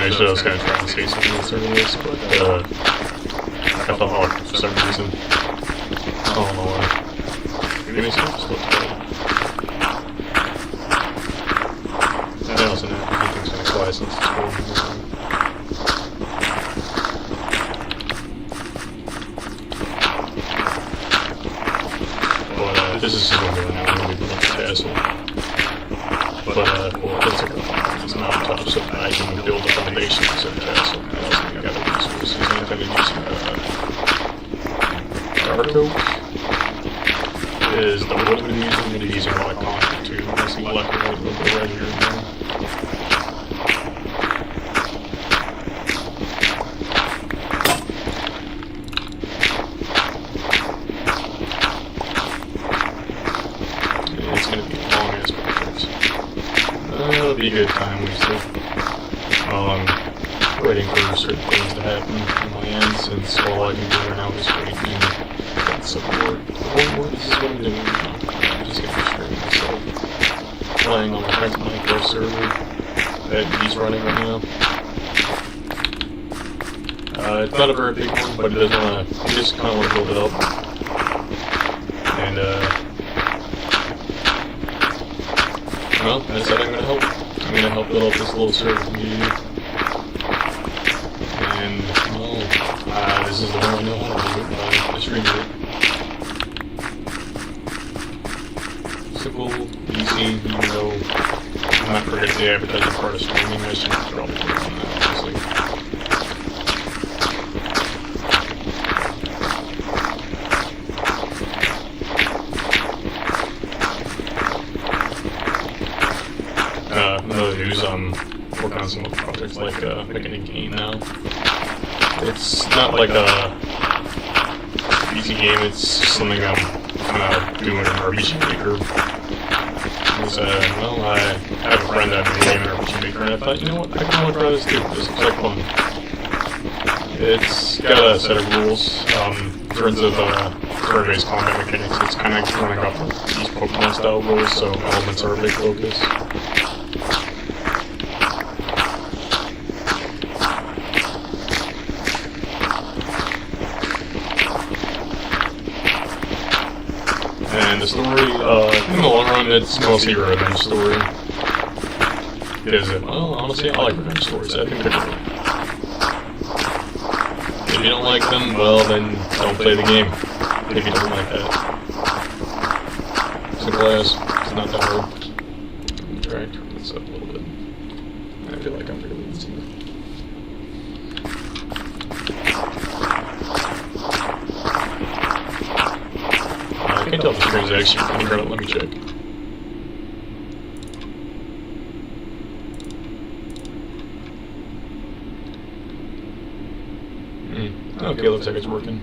actually, I was kind of trying to say something at the start of this, but I felt hard for some reason. I don't know why. Give me some stuff. I also know he thinks it's quiet since it's cold. But this is just going to be now. I'm going to be building a castle. But well, it's like it's not on top, so I can build a foundation for the castle. I also got the resources. I'm going to use dark oak. Is the wood we're using? I'm going to be using a lot of concrete too. I see black and white look right here. It's going to be a long ass project. It'll be a good time, we still. I'm waiting for certain things to happen on my end, since all I can do right now is wait and get support. This is what I'm doing now. I'm just getting straight myself. Playing on my friend's Minecraft server that he's running right now. It's not a very big one, but it doesn't want to, he just kind of want to build it up. And, well, I decided I'm going to help. I'm going to help build up this little server community. And, well, this is the one I know how to do it, but I stream it. Simple, easy, even though I'm not forgetting the advertising part of streaming, I should probably work on that, honestly. Another news, I'm working on some other projects like making a game now. It's not like a easy game, it's something I'm kind of doing in RPG Maker. Well, I have a friend that made a game in RPG Maker, and I thought, you know what, I can only try this too. This looks like fun. It's got a set of rules. In terms of turn-based combat mechanics, it's kind of running off of these Pokemon style rules, so elements are a big focus. And the story, in the long run, it's mostly a revenge story. Because, well, honestly, I like revenge stories. I think they're cool. If you don't like them, well, then don't play the game. If you don't like that. Simple as. It's not that hard. Try to turn this up a little bit. I feel like I'm really easy. I can't tell if the screen's actually running or not. Let me check. Okay, looks like it's working.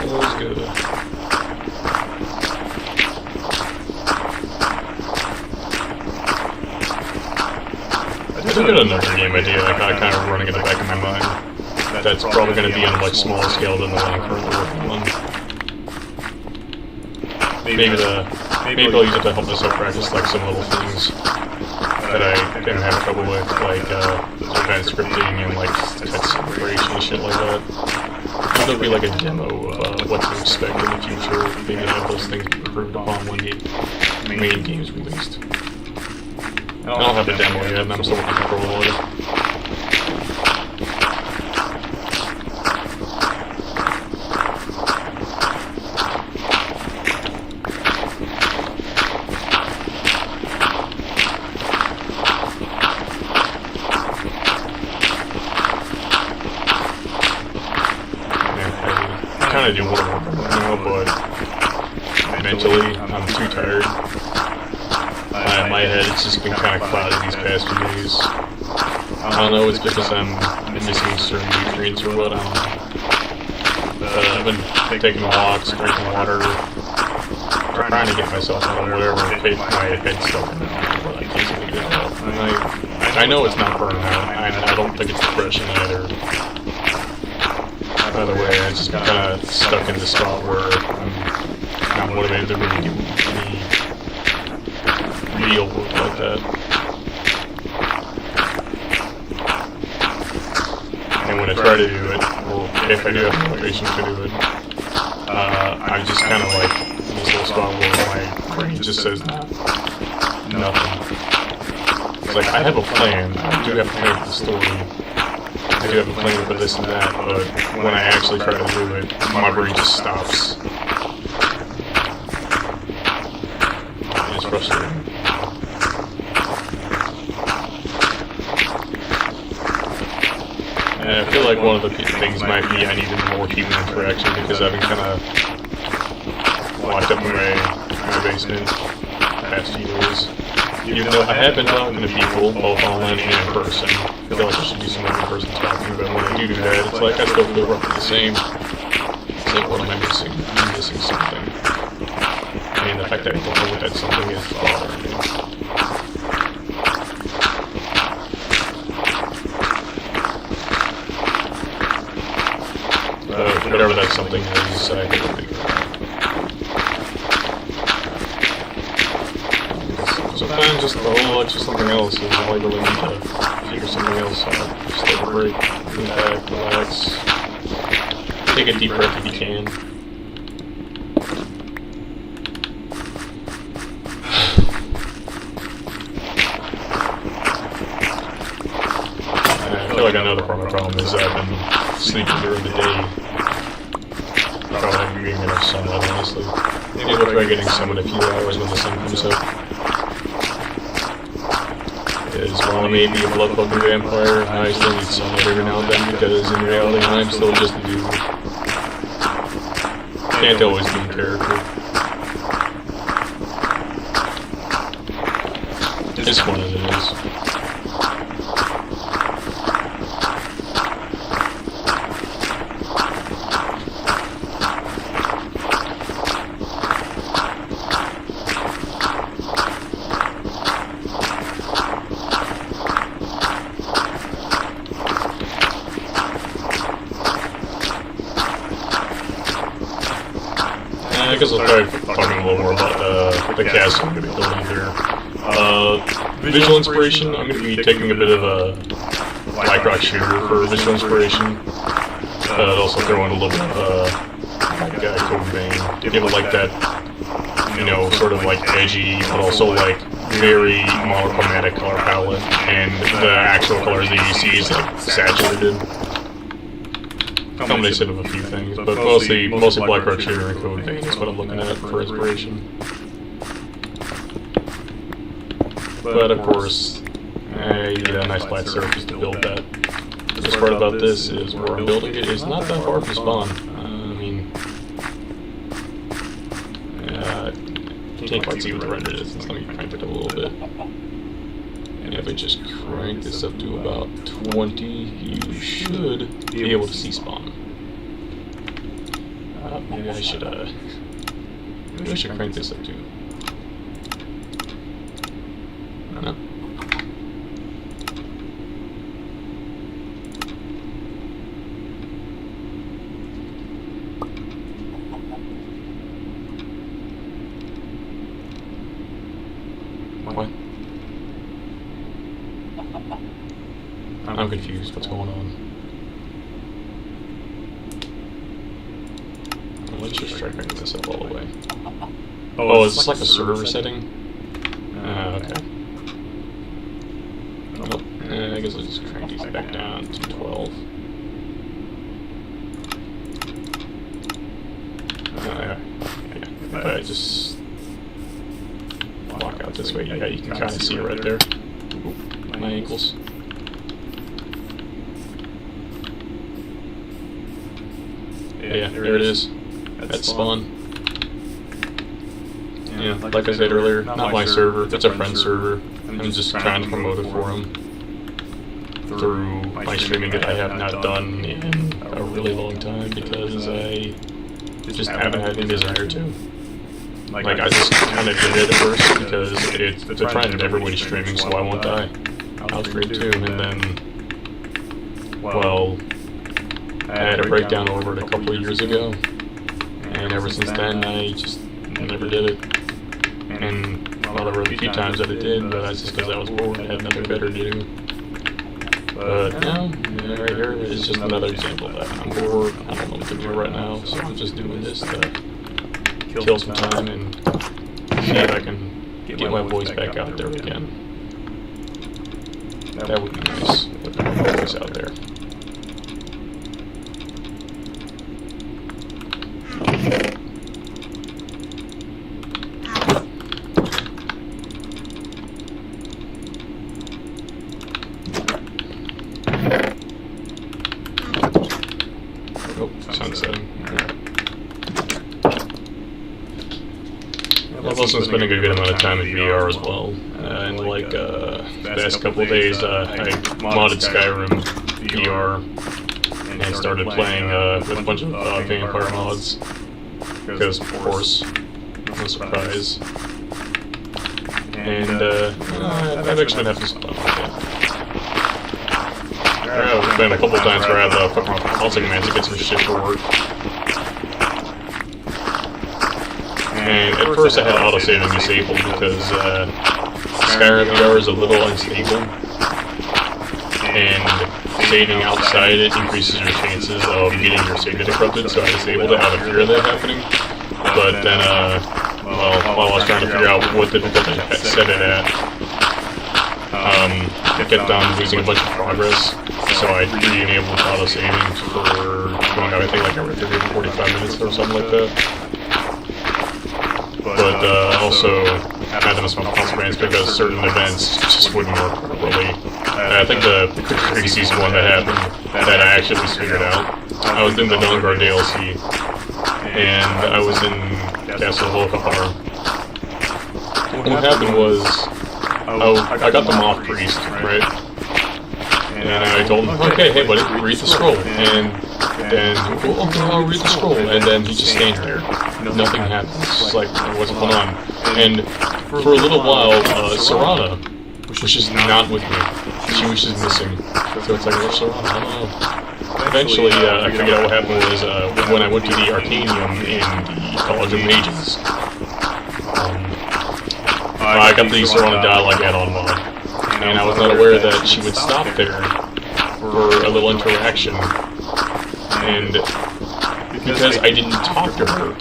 All's good. I still got another game idea that kind of running in the back of my mind. That's probably going to be on a much smaller scale than the one I'm currently working on. Maybe I'll use it to help myself practice like some little things that I didn't have trouble with, like kind of scripting and like text separation and shit like that. There'll be like a demo of what to expect in the future. Maybe have those things improved upon when the main game's released. I don't have a demo yet, and I'm still working on it. I kind of do want to work right now, but mentally, I'm too tired. My head's just been kind of cloudy these past few days. I don't know, it's because I'm missing certain nutrients or what, I don't know. I've been taking walks, drinking water, trying to get myself out of whatever my head's stuck in but I can't seem to get it out. And I know it's not burnout, I don't think it's depression either. By the way, I've just been kind of stuck in this spot where I'm not motivated to really do any real work like that. And when I try to do it, or if I do have motivation to do it, I just kind of like this little spot where my brain just says nothing. It's like I have a plan. I do have a plan for the story. I do have a plan for this and that, but when I actually try to do it, my brain just stops. And it's frustrating. And I feel like one of the things might be I needed more human interaction because I've been kind of locked up in my basement the past few days. Even though I have been talking to people, both online and in person. I feel like I should do some more in-person talking, but when I do that, it's like I still feel roughly the same. It's like, what am I missing? I'm missing something. And the fact that I don't know what that something is bothering me. Whatever that something is, I think I'll figure it out. Sometimes just the whole lot, just something else is all I really need to figure something else out. Just take a break, lean back, relax, take a deep breath if you can. I feel like another part of my problem is I've been sleeping during the day. Probably haven't been getting enough sunlight, honestly. Maybe I'll try getting some in a few hours when the sun comes up. Is while I may be a blood-fucking vampire, I still need sunlight every now and then because in reality I'm still just a dude. Can't always be in character. It's fun as it is. I guess I'll try talking a little more about the cast I'm going to be building here. Visual inspiration, I'm going to be taking a bit of a Black Rock shooter for visual inspiration. Also throw in a little bit of Code Vein. Give it like that, you know, sort of like edgy, but also like very monochromatic color palette. And the actual colors that you see is like saturated. Combination of a few things, but mostly Black Rock Shooter and Code Vein is what I'm looking at for inspiration. But of course, I need a nice flat surface to build that. The best part about this is where I'm building it is not that hard to spawn. You can't quite see what the render is. Let me crank it a little bit. And if I just crank this up to about 20, you should be able to see spawn. Maybe I should crank this up too. No. What? I'm confused. What's going on? Let's just try cranking this up all the way. Oh, is this like a server setting? Okay. Nope. I guess I'll just crank these back down to 12. Yeah. If I just walk out this way, yeah, you can kind of see it right there. My ankles. Yeah, there it is. That's spawn. Yeah, like I said earlier, not my server, it's a friend's server. I'm just trying to promote it for him through my streaming that I have not done in a really long time because I just haven't had any desire to. Like, I just kind of did it at first because it's a trend that everybody's streaming, so I won't die. I'll stream too, and then, well, I had a breakdown over it a couple of years ago, and ever since then I just never did it. And well, there were a few times that it did, but that's just because I was bored and had nothing better to do. But now, yeah, right here is just another example of that. I'm bored, I don't know what to do right now, so I'm just doing this to kill some time and see if I can get my voice back out there again. That would be nice, with my voice out there. Oh, sun's setting. I've also been spending a good amount of time in VR as well. And like the past couple of days, I modded Skyrim VR and started playing with a bunch of vampire mods. Because, of course, no surprise. And I've actually been having some fun with it. There's been a couple times where I had to fuck around with console commands to get some shit to work. And at first I had autosaving disabled because Skyrim VR is a little unstable. And saving outside it increases your chances of getting your save data corrupted, so I disabled it out of fear of that happening. But then, well, while I was trying to figure out what difficulty I set it at, I kept on losing a bunch of progress, so I re-enabled auto-saving for going out, I think, like every 30 or 45 minutes or something like that. But also had to miss my consequence because certain events just wouldn't work properly. I think the craziest one that happened that I actually figured out, I was in the Dawnguard DLC, and I was in Castle Volkafar. And what happened was, I got the Moth Priest, right? And I told him, okay, hey buddy, read the scroll. And then, okay, I'll read the scroll. And then he just stands there. Nothing happens. It's like, what's going on? And for a little while, Serana was just not with me. She was just missing. So it's like, where's Serana? I don't know. Eventually, I figured out what happened was when I went to the Arcanium in the College of Mages. I got the Serana dialogue add-on mod, and I was not aware that she would stop there for a little interaction. And because I didn't talk to her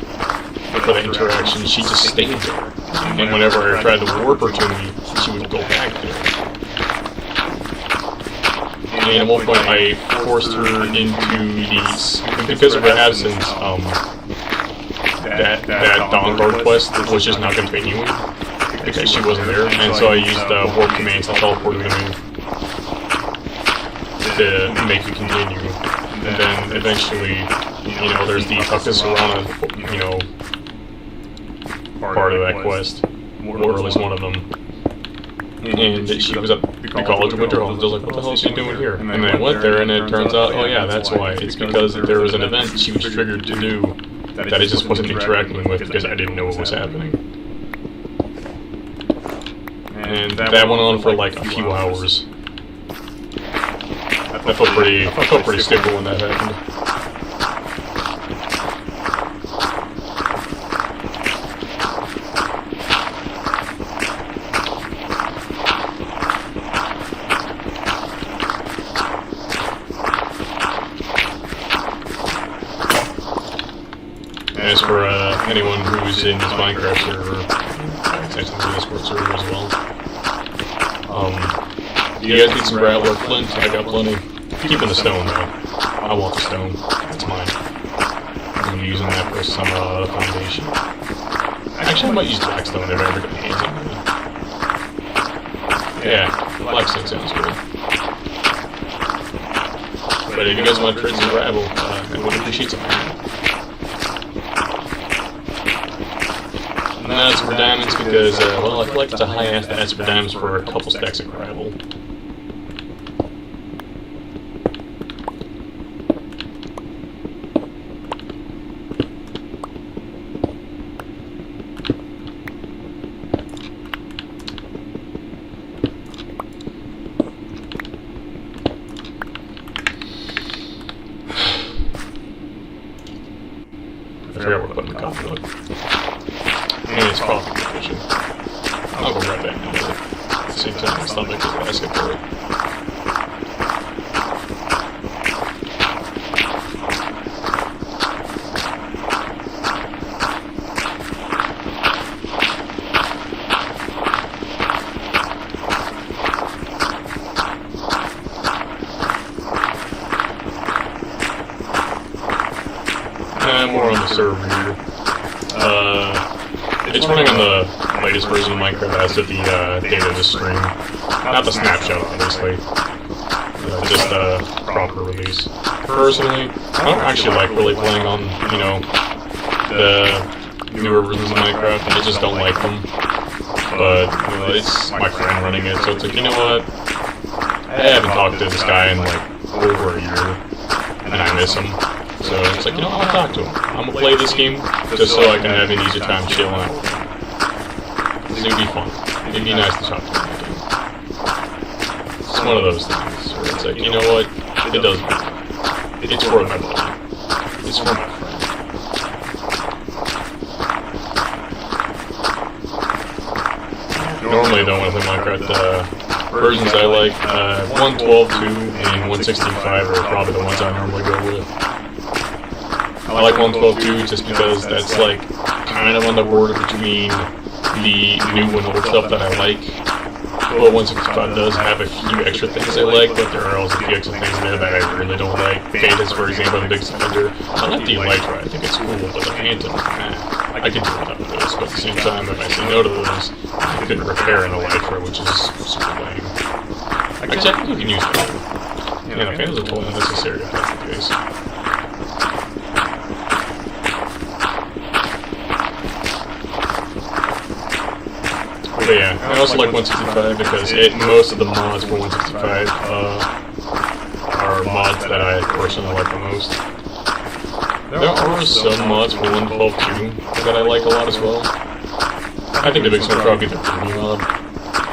for the interaction, she just stayed there. And whenever I tried to warp her to me, she would go back there. And at one point I forced her into these, because of her absence, that Dawnguard quest was just not continuing, because she wasn't there, and so I used warp commands to teleport her to me, to make it continue. And then eventually, you know, there's the Talk to Serana, you know, part of that quest, or at least one of them. And she was at the College of Winterhold. I was like, what the hell is she doing here? And then I went there, and it turns out, oh yeah, that's why. It's because there was an event she was triggered to do that I just wasn't interacting with because I didn't know what was happening. And that went on for like a few hours. I felt pretty stable when that happened. As for anyone who's in this Minecraft server, essentially the Discord server as well, you guys need some gravel or flint? I got plenty. Keeping the stone though. I want the stone. That's mine. I'm gonna be using that for some foundation. Actually, I might use blackstone if I ever get my hands on it. Yeah, blackstone sounds good. But if you guys want to trade some gravel, I would appreciate some. And that's for diamonds because, well, I feel like it's a high ask for diamonds for a couple stacks of gravel. I forgot what to put in the coffee mug. And it's coffee provision. stomach is asking for it. More on the server here. It's running on the latest version of Minecraft as of the data to stream. Not the snapshot, obviously. Just the proper release. Personally, I don't actually like really playing on, you know, the newer versions of Minecraft. I just don't like them. But, you know, it's my friend running it, so it's like, you know what? I haven't talked to this guy in like over a year, and I miss him. So it's like, you know, I'll talk to him. I'm gonna play this game just so I can have an easy time chilling out with him. It'd be fun. It'd be nice to talk to him again. It's one of those things where it's like, you know what? It does matter. It's for my buddy. It's for my friend. Normally, though, with the Minecraft versions I like, 1.12.2 and 1.16.5 are probably the ones I normally go with. I like 1.12.2 just because that's like kind of on the border between the new and old stuff that I like. But 1.65 does have a few extra things I like, but there are also a few extra things there that I really don't like. Phantoms, for example, the biggest offender. I like the Elytra, I think it's cool, but the Phantom, I can do without those. But at the same time, if I say no to those, I couldn't repair an Elytra, which is super lame. Actually, you can use Phantom. Yeah, the Phantoms are totally unnecessary if that's the case. But yeah, I also like 1.65 because most of the mods for 1.65 are mods that I personally like the most. There are some mods for 1.12.2 that I like a lot as well. I think the biggest one would probably be the Ruby mod,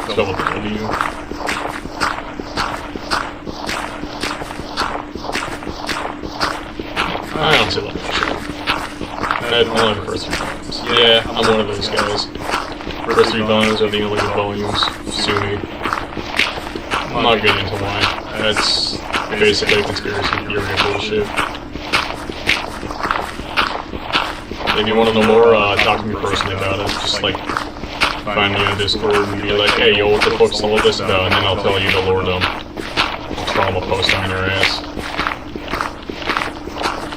spelled with the W. I honestly love that shit. I love the first 3 volumes. Yeah, I'm one of those guys. First 3 volumes are the only good volumes. Sue me. I'm not getting into why. That's basically conspiracy theory bullshit. If you want to know more, talk to me personally about it. Just like find me on Discord and be like, hey, yo, what the fuck's all of this about? And then I'll tell you the lore dump. I'll trauma post on your ass.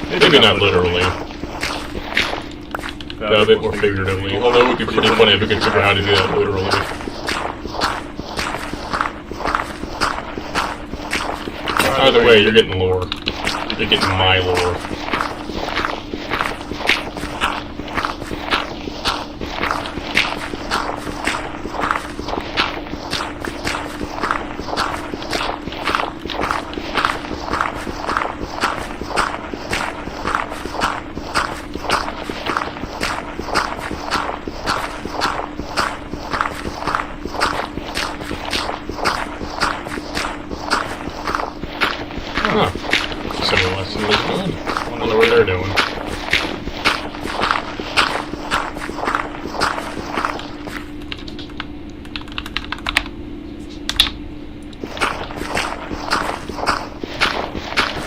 Maybe not literally. A bit more figuratively. Although it would be pretty funny if we could figure out how to do that literally. Either way, you're getting lore. You're getting my lore. Huh. Similar lesson was good. I wonder what they're doing.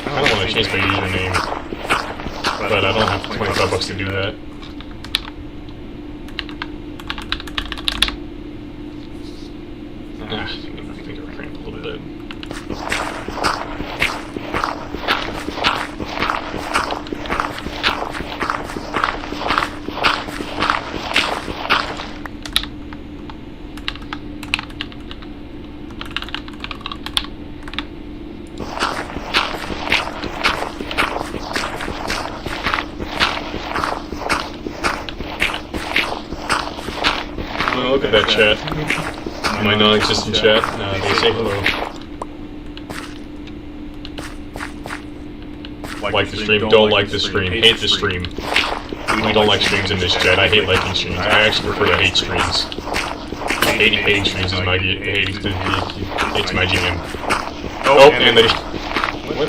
I don't want to change my username, but I don't have $25 to do that. I think I cramped a little bit. Oh, look at that chat. My non-existent chat. They say hello. Like the stream, don't like the stream, hate the stream. We don't like streams in this chat. I hate liking streams. I actually prefer to hate streams. Hating streams is my it's my GM. Oh, and they. What?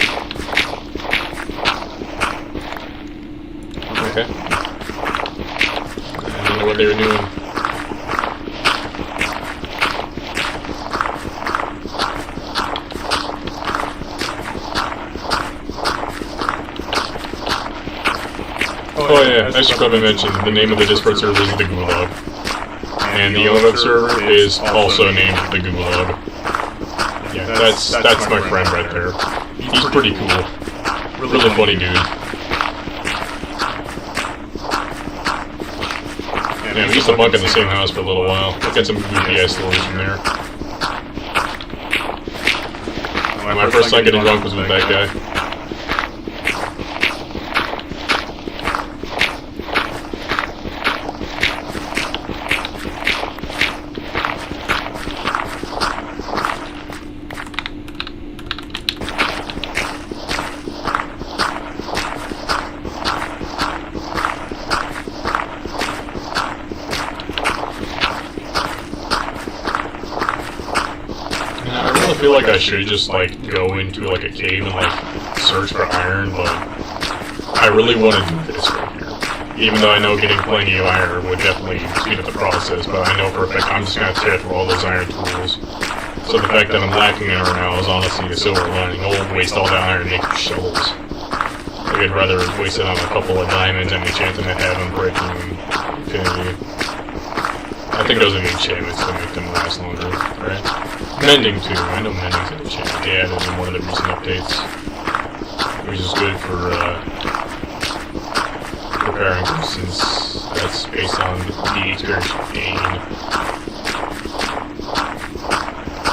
Okay. I don't know what they were doing. Oh yeah, I should probably mention the name of the Discord server is the Gulag. And the owner of the server is also named the Gulag. Yeah, that's my friend right there. He's pretty cool. Really funny dude. Yeah, we used to bunk in the same house for a little while. Look at some goofy ass stories from there. My first time getting drunk was with that guy. I feel like I should just like go into like a cave and like search for iron, but I really want to do this right here. Even though I know getting plenty of iron would definitely speed up the process, but I know for a fact I'm just gonna tear through all those iron tools. So the fact that I'm lacking iron now is honestly a silver lining. I'll waste all that iron making shovels. Like I'd rather waste it on a couple of diamonds and the chance I have on breaking infinity. I think those are the enchantments to make them last longer, right? Mending too. I know mending's an enchantment. They added in one of the recent updates, which is good for repairing, since that's based on the experience you gain.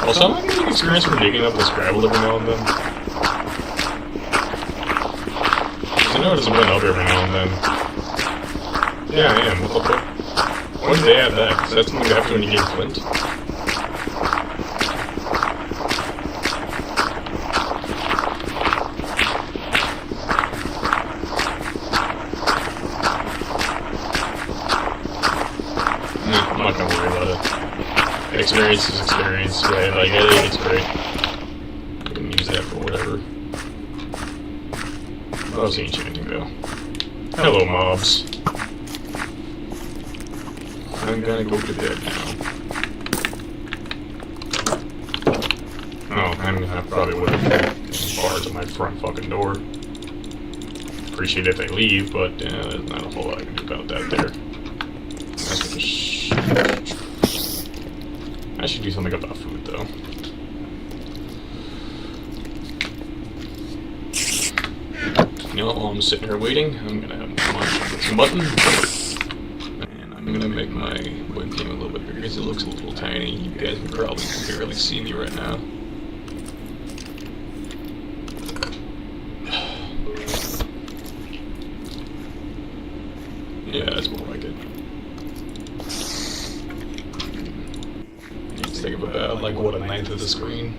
Also, am I getting experience from digging up the Scrabble every now and then? Because I know it doesn't run up every now and then. Yeah, I am. What the fuck? Why did they add that? Is that something you have to when you get Flint? I'm not gonna worry about it. Experience is experience, right? Like, I think it's great. I can use that for whatever. I was enchanting though. Hello, mobs. I'm gonna go to bed now. Oh, I'm gonna probably would have bars at my front fucking door. Appreciate if they leave, but there's not a whole lot I can do about that there. That's what I should do something about food though. You know, while I'm sitting here waiting, I'm gonna have some mutton. I'm gonna make my webcam a little bit bigger because it looks a little tiny. You guys can probably barely see me right now. Yeah, that's more like it. Let's think of about like what, a ninth of the screen.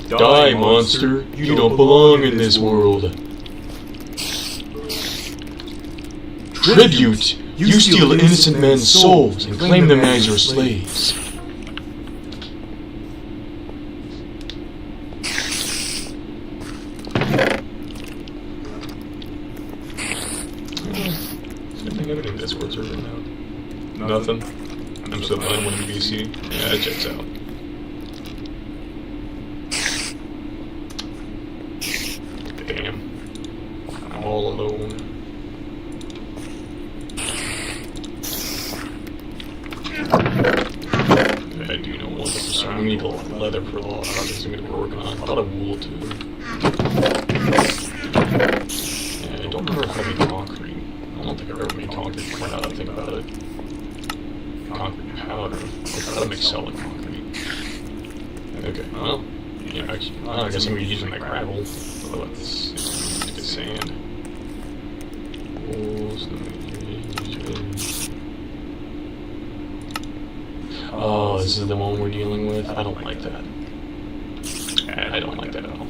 Die, monster! You don't belong in this world. Tribute! You steal innocent men's souls and claim them as your slaves. Something ever in Discord server now. Nothing. I'm still playing with BC. Yeah, that checks out. Damn. I'm all alone. I do know one thing, so we need a lot of leather for a lot of projects I'm going to be working on. A lot of wool too. Yeah, I don't remember if I made concrete. I don't think I've ever made concrete before now that I think about it. Concrete powder. I thought I make solid concrete. Okay, well, yeah, actually, I guess I'm going to be using that gravel. So let's get sand. Oh, this is the one we're dealing with? I don't like that. I don't like that at all.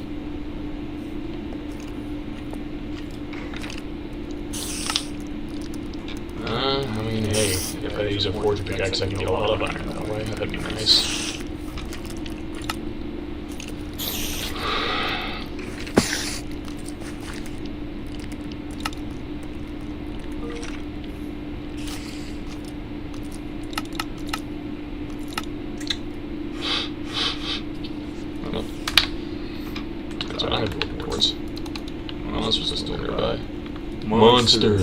I mean, hey, if I use a forge pickaxe, I can get a lot of iron that way. That'd be nice. That's what I'm looking towards. Well, this was monster.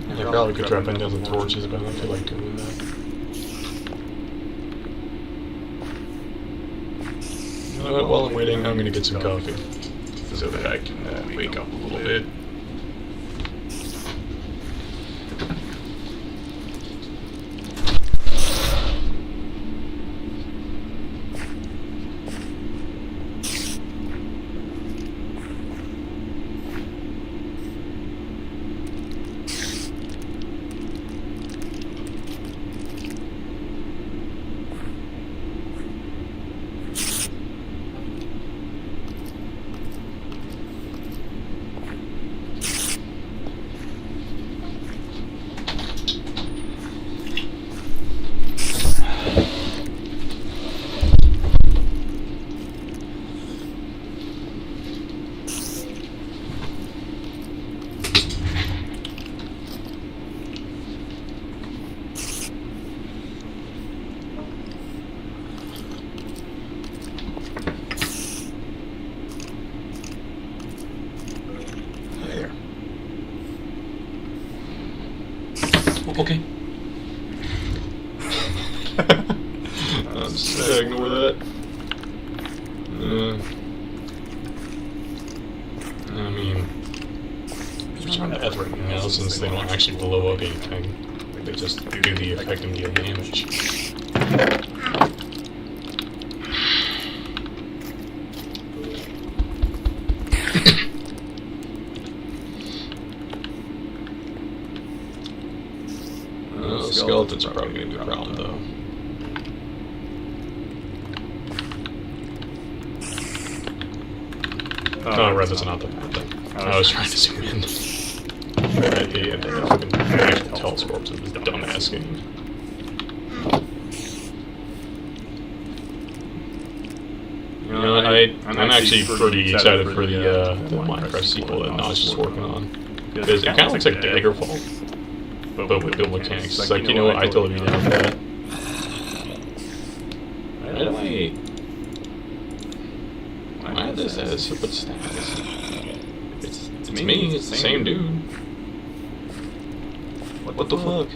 I probably could try putting down some torches, but I don't feel like doing that. You know what, while I'm waiting, I'm gonna get some coffee so that I can wake up a little bit. Okay. I'm just gonna ignore that. I mean, there's not death right now since they don't actually blow up anything. They just do the effect and deal damage. Skeletons are probably going to be a problem, though. Oh, right, that's not the bad thing. I was trying to zoom in. Yeah, that fucking actual telescopes in this dumbass game. You know, I'm actually pretty excited for the Minecraft sequel that Notch is working on. Because it kind of looks like Daggerfall, but with good mechanics. It's like, you know what, I totally be down for that. Why did this as separate status? It's me, it's the same dude. What the fuck?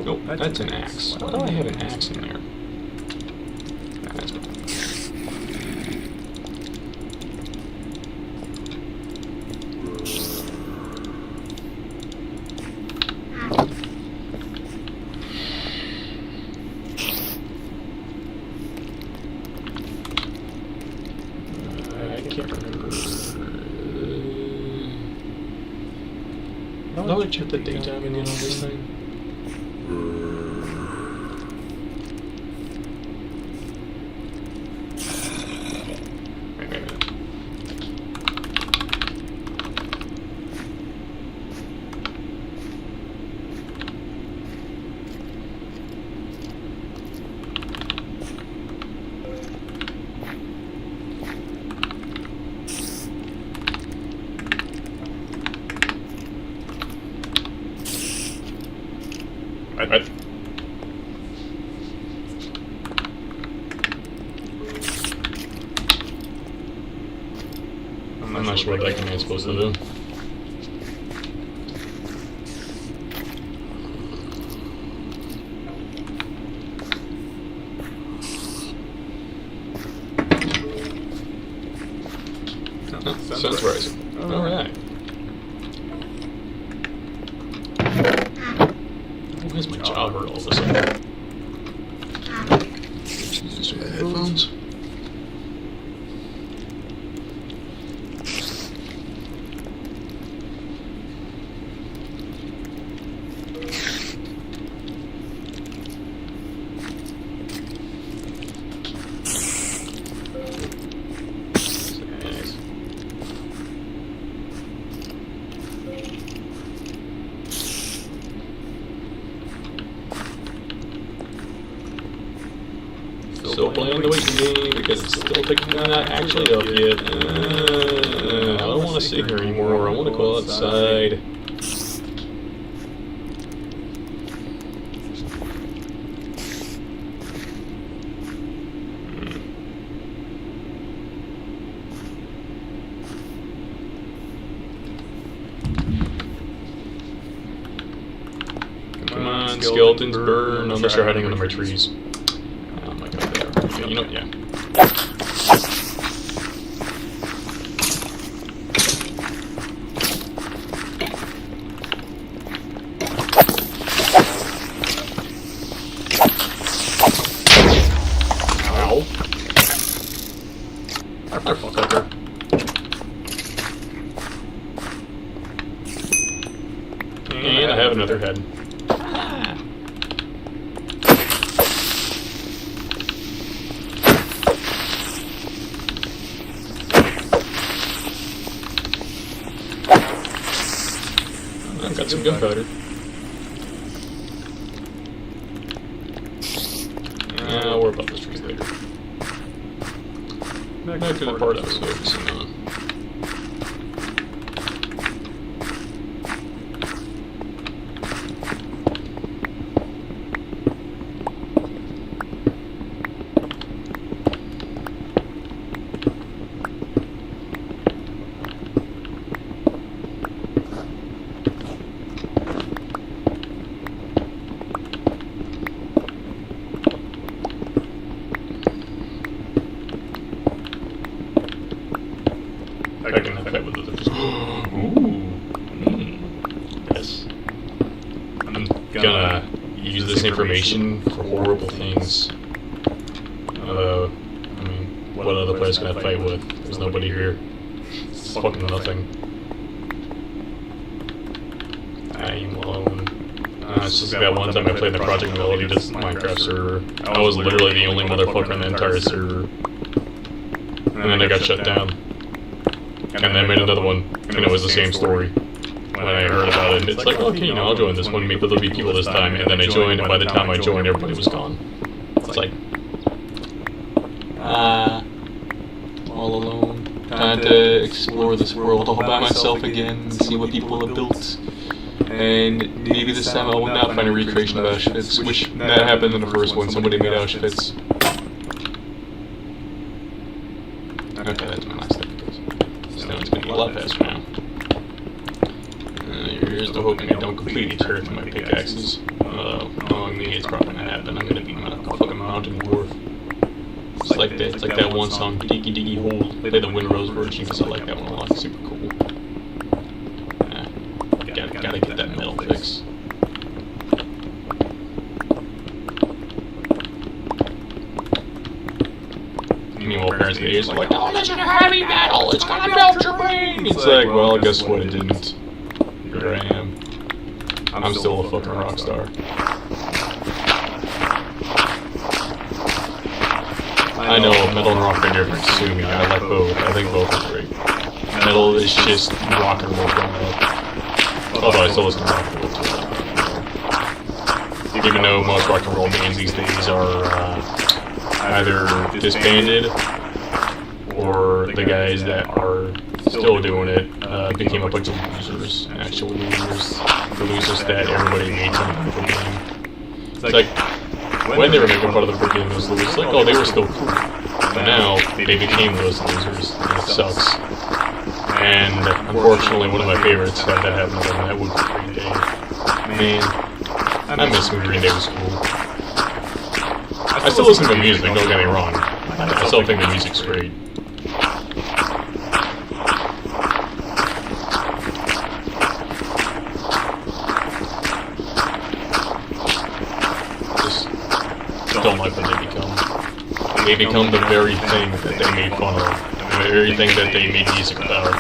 Nope, that's an axe. Why do I have an axe in there? That's fine. I'll check the daytime in on this thing. I'm not sure what that command's supposed to do. Sounds right. Alright. Where's my job all of a sudden? Use my headphones. Still playing the waiting game because it's still picking not actually up yet. I don't want to sit here anymore. I want to go outside. on, skeletons burn, unless you're hiding under my trees. Oh my god, they are. Yeah, you know, yeah. Ow. I fuck up there. And I have another head. I've got some gunpowder. I'll worry about those trees later. Back to the part I was focusing on. I can have that with others. Ooh. Yes. I'm gonna use this information for horrible things. I mean, what other players can I fight with? There's nobody here. It's fucking nothing. I'm alone. It's just that one time I played the Project Melody Minecraft server. I was literally the only motherfucker in the entire server. And then I got shut down. And then I made another one, and it was the same story. When I heard about it, it's like, okay, you know, I'll join this one, maybe there'll be people this time, and then I joined, and by the time I joined, everybody was gone. It's like, all alone, trying to explore this world all by myself again, and see what people have built. And maybe this time I will not find a recreation of Auschwitz, which that happened in the first one, somebody made Auschwitz. Okay, that's my last step. So it's gonna be a lot faster now. Here's to hoping I don't completely tear through my pickaxes. Knowing me, it's probably gonna happen. I'm gonna be a fucking mountain dwarf. It's like that one song, Diggy Diggy Hole. Play the Windrose version because I like that one a lot. It's super cool. Gotta get that metal fix. Meanwhile, parents in the ears are like, "Oh, listen to heavy metal! It's gonna melt your brain!" It's like, well, guess what? It didn't. Here I am. I'm still a fucking rock star. I know metal and rock are different. Sue me. I like both. I think both are great. Metal is just rock and roll growing up. Although I still listen to rock and roll too. Even though most rock and roll bands these days are either disbanded or the guys that are still doing it became a bunch of losers, actual losers. The losers that everybody made fun of the game. It's like, when they were making fun of the game, those losers, like, oh, they were still cool. But now, they became those losers, and it sucks. And unfortunately, one of my favorites had that happen to them, that would be Green Day. Man, I miss when Green Day was cool. I still listen to music, don't get me wrong. I still think the music's great. Just don't like what they become. They become the very thing that they made fun of. The very thing that they made music about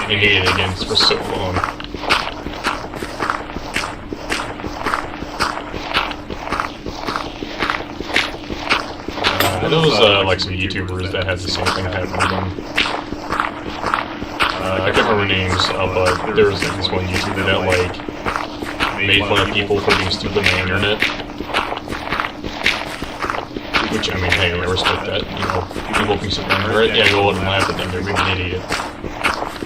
and hated against for so long. Those like some YouTubers that had the same thing happen to them. I can't remember names, but there was like this one YouTuber that like made fun of people for being stupid on the internet. Which, I mean, hey, I respect that, you know, people being stupid, right? Yeah, go out and laugh at them, they're being an idiot.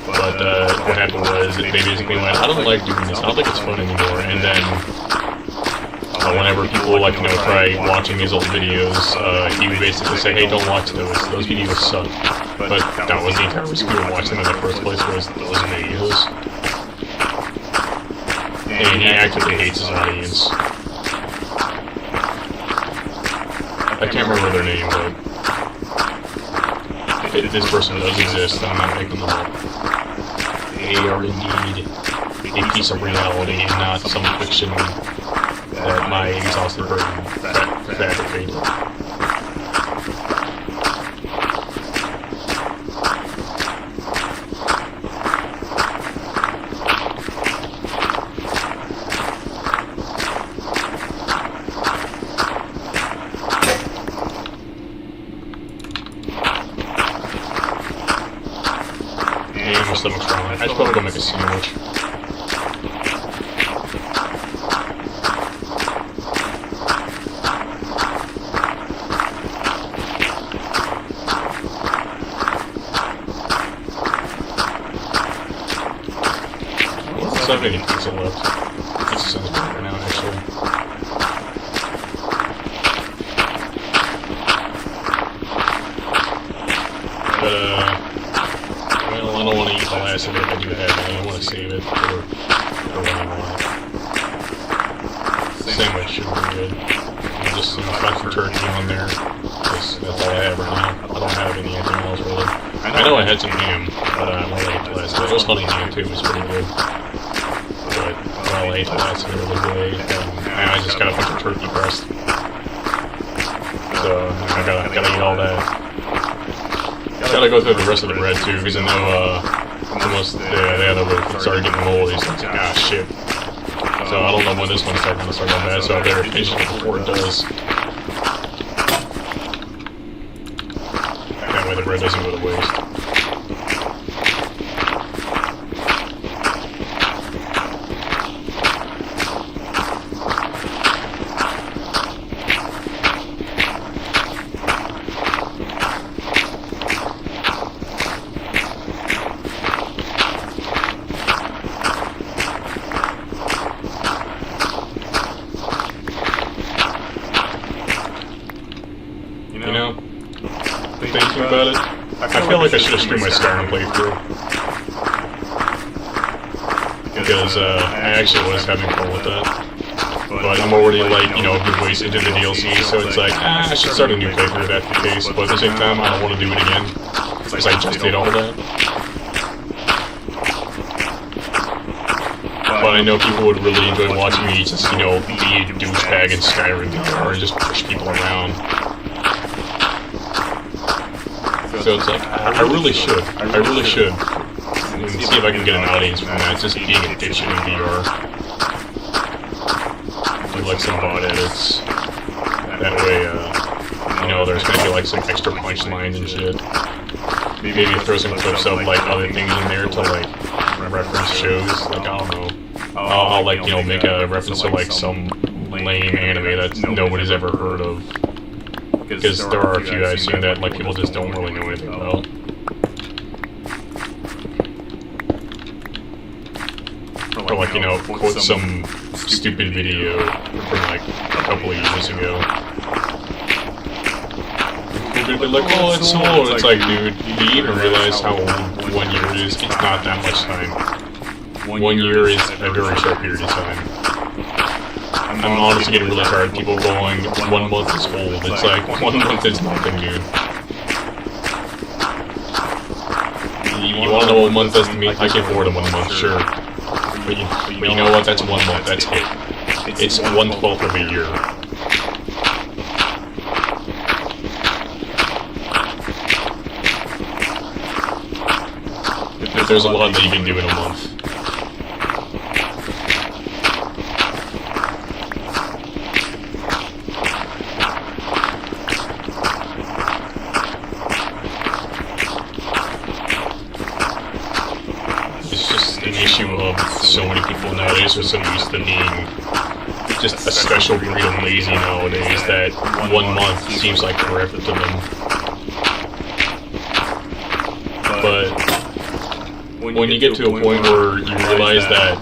But what happened was, they basically went, I don't like doing this, I don't think it's fun anymore, and then whenever people like, you know, try watching his old videos, he would basically say, hey, don't watch those videos suck. But that was the entire reason we were watching them in the first place, was those videos. And he actively hates his audience. I can't remember their name, but if this person does exist, then I'm not making them up. They are indeed a piece of reality and not some fiction that my exhausted brain fabricated. My stomach's growling. I should probably go make a sandwich. What's the 70 pizza left? This sounds good right now, actually. But, well, I don't want to eat the last of it if I do have it. I want to save it for when I want it. Sandwich should be good. Just some fucking turkey on there. That's all I have right now. I don't have anything else really. I know I had some ham, but I only ate the last of it. It was honey ham too, it was pretty good. But I ate the last of it really good. And I just got a bunch of turkey breast. So I gotta eat all that. Gotta go through the rest of the bread too, because I know almost the other one started getting moldy, so it's like, ah shit. So I don't know when this one's gonna start going bad, so I better finish it before it does. That way the bread doesn't go to waste. You know, thinking about it, I feel like I should have streamed my Skyrim playthrough. Because I actually was having fun with that. But I'm already like, you know, a good ways into the DLC, so it's like, I should start a new playthrough if that's the case. But at the same time, I don't want to do it again. Because I just did all that. But I know people would really enjoy watching me just, you know, be a douchebag in Skyrim VR and just push people around. So it's like, I really should. And see if I can get an audience from that, just being a ditch in VR. Do like some bot edits. That way, you know, there's gonna be like some extra punchlines and shit. Maybe throw some clips of like other things in there to like reference shows. Like, I don't know. I'll like, you know, make a reference to like some lame anime that nobody's ever heard of. Because there are a few I've seen that like people just don't really know anything about. Or like, you know, quote some stupid video from like a couple of years ago. People be like, oh, it's so old. It's like, dude, do you even realize how old 1 year is? It's not that much time. 1 year is a very short period of time. I'm honestly getting really tired of people going, 1 month is old. It's like, 1 month is nothing, dude. You wanna know what 1 month does to me? I get bored of 1 month, sure. But you know what? That's 1 month, that's it. It's 1/12 of a year. There's a lot that you can do in a month. So many people nowadays are so used to being just a special breed of lazy nowadays that 1 month seems like forever to them. But when you get to a point where you realize that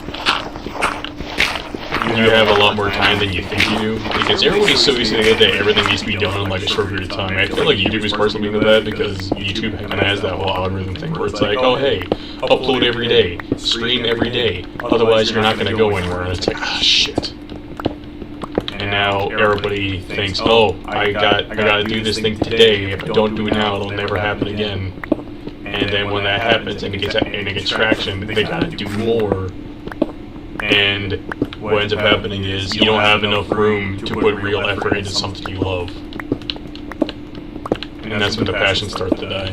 you have a lot more time than you think you do, because everybody's so used to the idea that everything needs to be done in like a short period of time. I feel like YouTube is partially into that because YouTube kind of has that whole algorithm thing where it's like, oh hey, upload every day, stream every day, otherwise you're not going to go anywhere, and it's like, ah shit. And now now everybody thinks, oh, I gotta do this thing today. If I don't do it now, it'll never happen again. And then when that happens and it gets traction, they gotta do more. And what ends up happening is you don't have enough room to put real effort into something you love. And that's when the passion starts to die.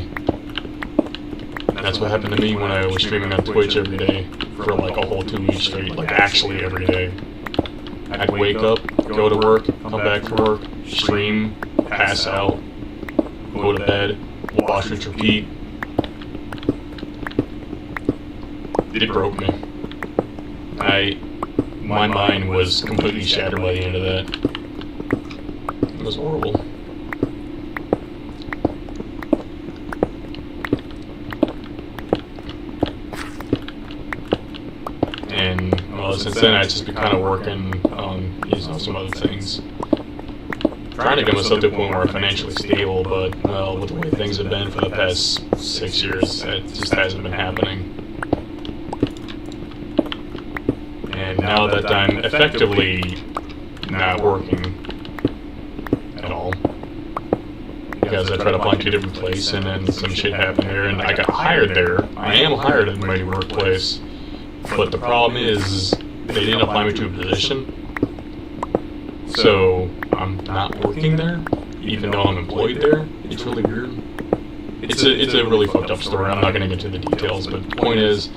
And that's what happened to me when I was streaming on Twitch every day for like a whole 2 weeks straight, like actually every day. I'd wake up, go to work, come back from work, stream, pass out, go to bed, wash and repeat. It broke me. My mind was completely shattered by the end of that. It was horrible. And well, since then I've just been kind of working on some other things. Trying to get myself to a point where I'm financially stable, but well, with the way things have been for the past 6 years, it just hasn't been happening. And now that I'm effectively not working at all, because I tried to apply to a different place and then some shit happened there and I got hired there. I am hired at my workplace, but the problem is they didn't apply me to a position, so I'm not working there, even though I'm employed there. It's really weird. It's a really fucked up story. I'm not going to get into the details, but the point is,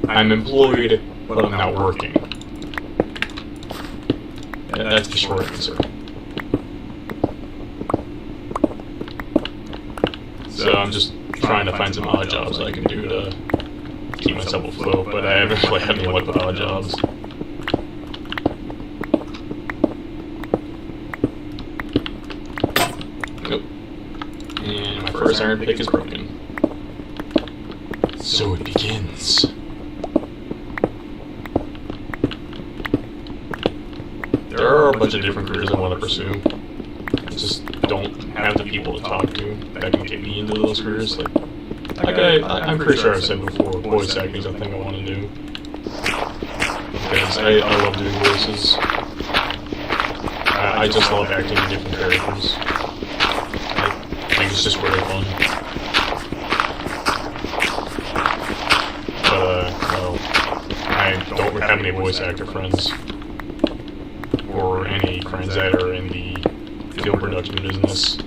I'm employed, but I'm not working. And that's the short answer. So I'm just trying to find some odd jobs I can do to keep myself afloat, but I haven't really had any luck with odd jobs. Nope. And my first iron pick is broken. So it begins. There are a bunch of different careers I want to pursue. I just don't have the people to talk to that can get me into those careers. I'm pretty sure I've said before, voice acting is a thing I want to do. Because I love doing voices. I just love acting in different characters. I think it's just really fun. But, well, I don't have any voice actor friends. Or any friends that are in the film production business.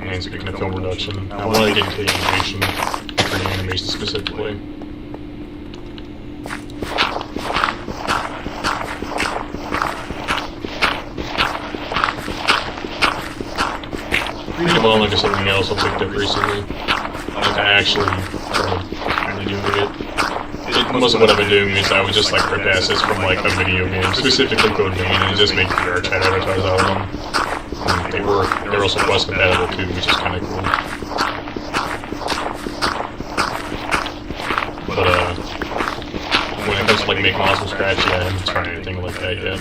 And speaking of film production, I want to get into animation, for animation specifically. Well, like something else I picked up recently. Like I actually started kind of doing it. Most of what I've been doing is I would just like rip assets from like a video game, specifically Code Vein, and just make VR chat avatars out of them. And they're also Quest compatible too, which is kind of cool. But when it comes to like making models from scratch, yeah, I haven't tried anything like that yet.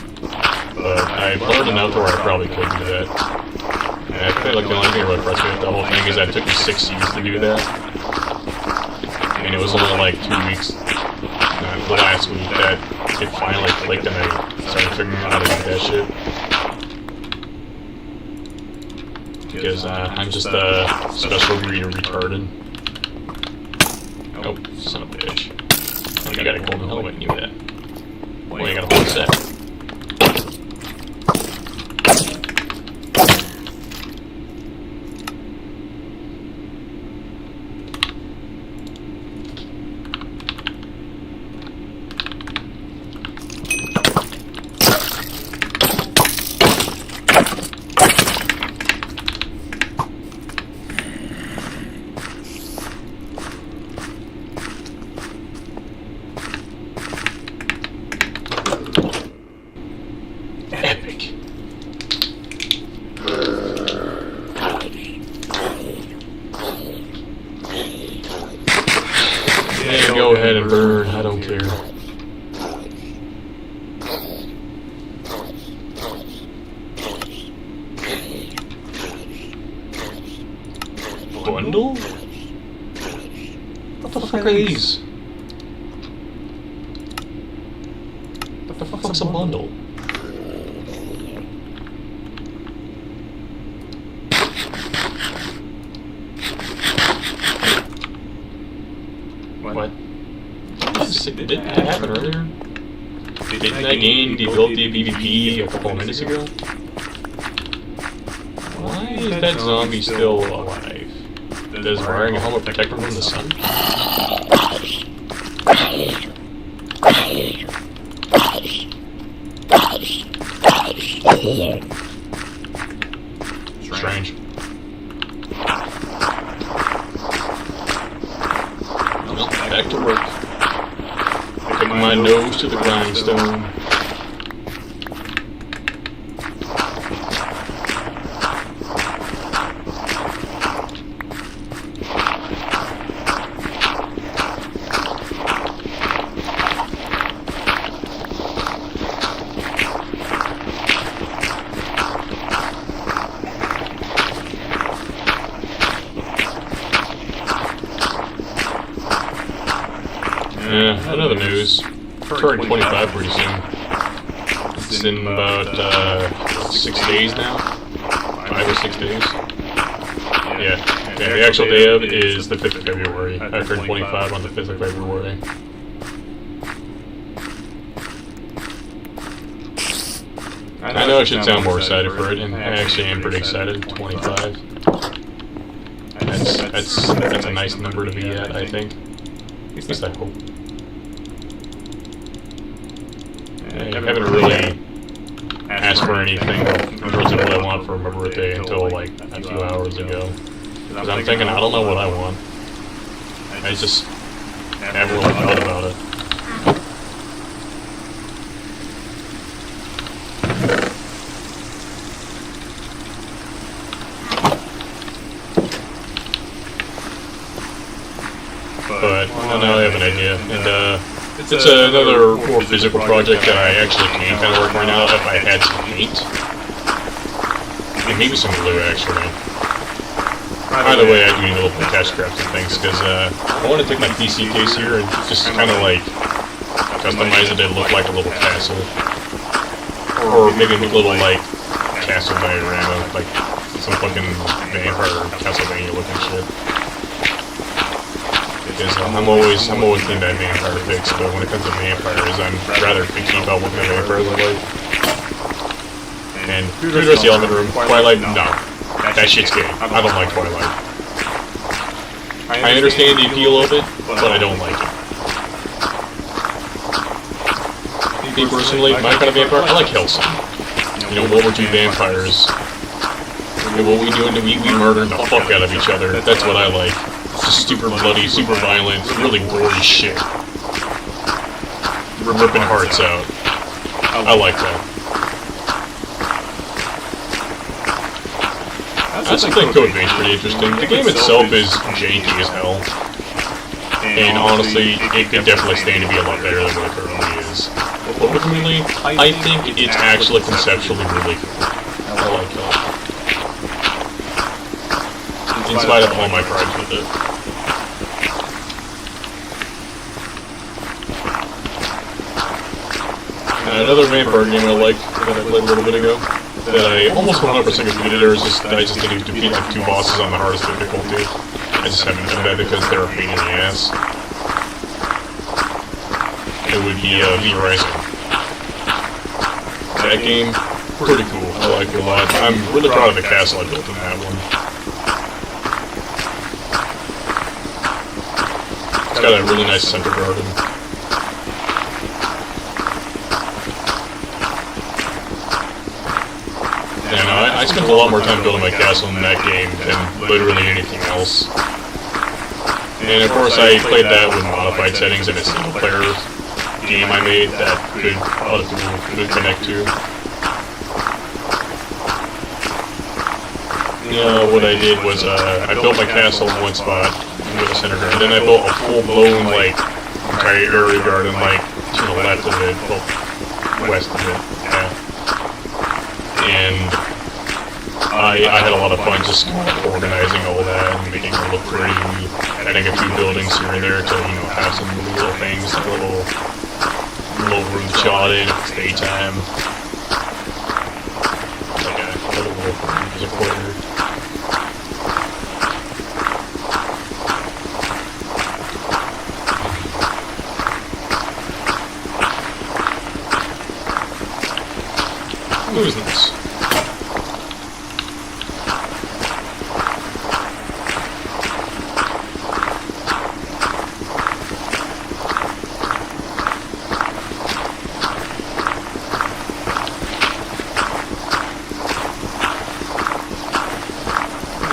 But I've learned enough to where I probably could do that. And I feel like the only thing that really frustrated with the whole thing is that it took me 6 years to do that. And it was only like 2 weeks, last week, that it finally clicked and I started figuring out how to do that shit. Because I'm just a special breed of retarded. Oh, son of a bitch. Oh, you got a golden helmet, knew that. Well, you got a whole set. Epic. Yeah, go ahead and burn, I don't care. Bundle? What the fuck are these? What the fuck's a bundle? What? Didn't that happen earlier? Didn't that game develop the PvP a couple of minutes ago? Why is that zombie still alive? Does wearing a helmet protect him from the sun? Strange. Well, back to work. Putting my nose to the grindstone. Yeah, another news. Turning 25 pretty soon. It's in about 6 days now. 5 or 6 days. Yeah. The actual day of is the 5th of February. I turned 25 on the 5th of February. I know I should sound more excited for it, and I actually am pretty excited. 25. That's a nice number to be at, I think. At least I hope. I haven't really asked for anything in terms of what I want for my birthday until like a few hours ago. Because I'm thinking, I don't know what I want. I just haven't really thought about it. But now I have an idea, and it's another more physical project that I actually can kind of work right now if I had some paint. And maybe some glue, actually. Either way, I do need a little test scraps and things, because I want to take my PC case here and just kind of like customize it to look like a little castle. Or maybe make a little like castle diorama, like some fucking vampire Castlevania looking shit. Because I'm always in that vampire fix, but when it comes to vampires, I'm rather picky about what the vampires look like. And to address the Element Room, Twilight, no. That shit's gay. I don't like Twilight. I understand the appeal of it, but I don't like it. Me personally, my kind of vampire, I like Hellsing. You know, World War II vampires. And what we do, we murder the fuck out of each other. That's what I like. Just super bloody, super violent, really gory shit. Ripping hearts out. I like that. I also think Code Vein's pretty interesting. The game itself is janky as hell. And honestly, it could definitely stand to be a lot better than what it currently is. But ultimately, I think it's actually conceptually really cool. I like that. In spite of all my pride with it. Another vampire game I liked that I played a little bit ago, that I almost 100% completed, I just needed to defeat like 2 bosses on the hardest difficulty. I just haven't done that because they're a pain in the ass. It would be V-Rising. That game, pretty cool. I like it a lot. I'm really proud of the castle I built in that one. It's got a really nice center garden. Yeah, no, I spent a lot more time building my castle in that game than literally anything else. And of course I played that with modified settings in a single player game I made that other people could connect to. What I did was I built my castle in one spot with a center garden, then I built a full-blown like entire area garden like to the left of it, well, west of it, yeah. And I had a lot of fun just organizing all that and making it look pretty, adding a few buildings here and there to, you know, have some little things, like a little room to chill out in if it's daytime. Like a little corner.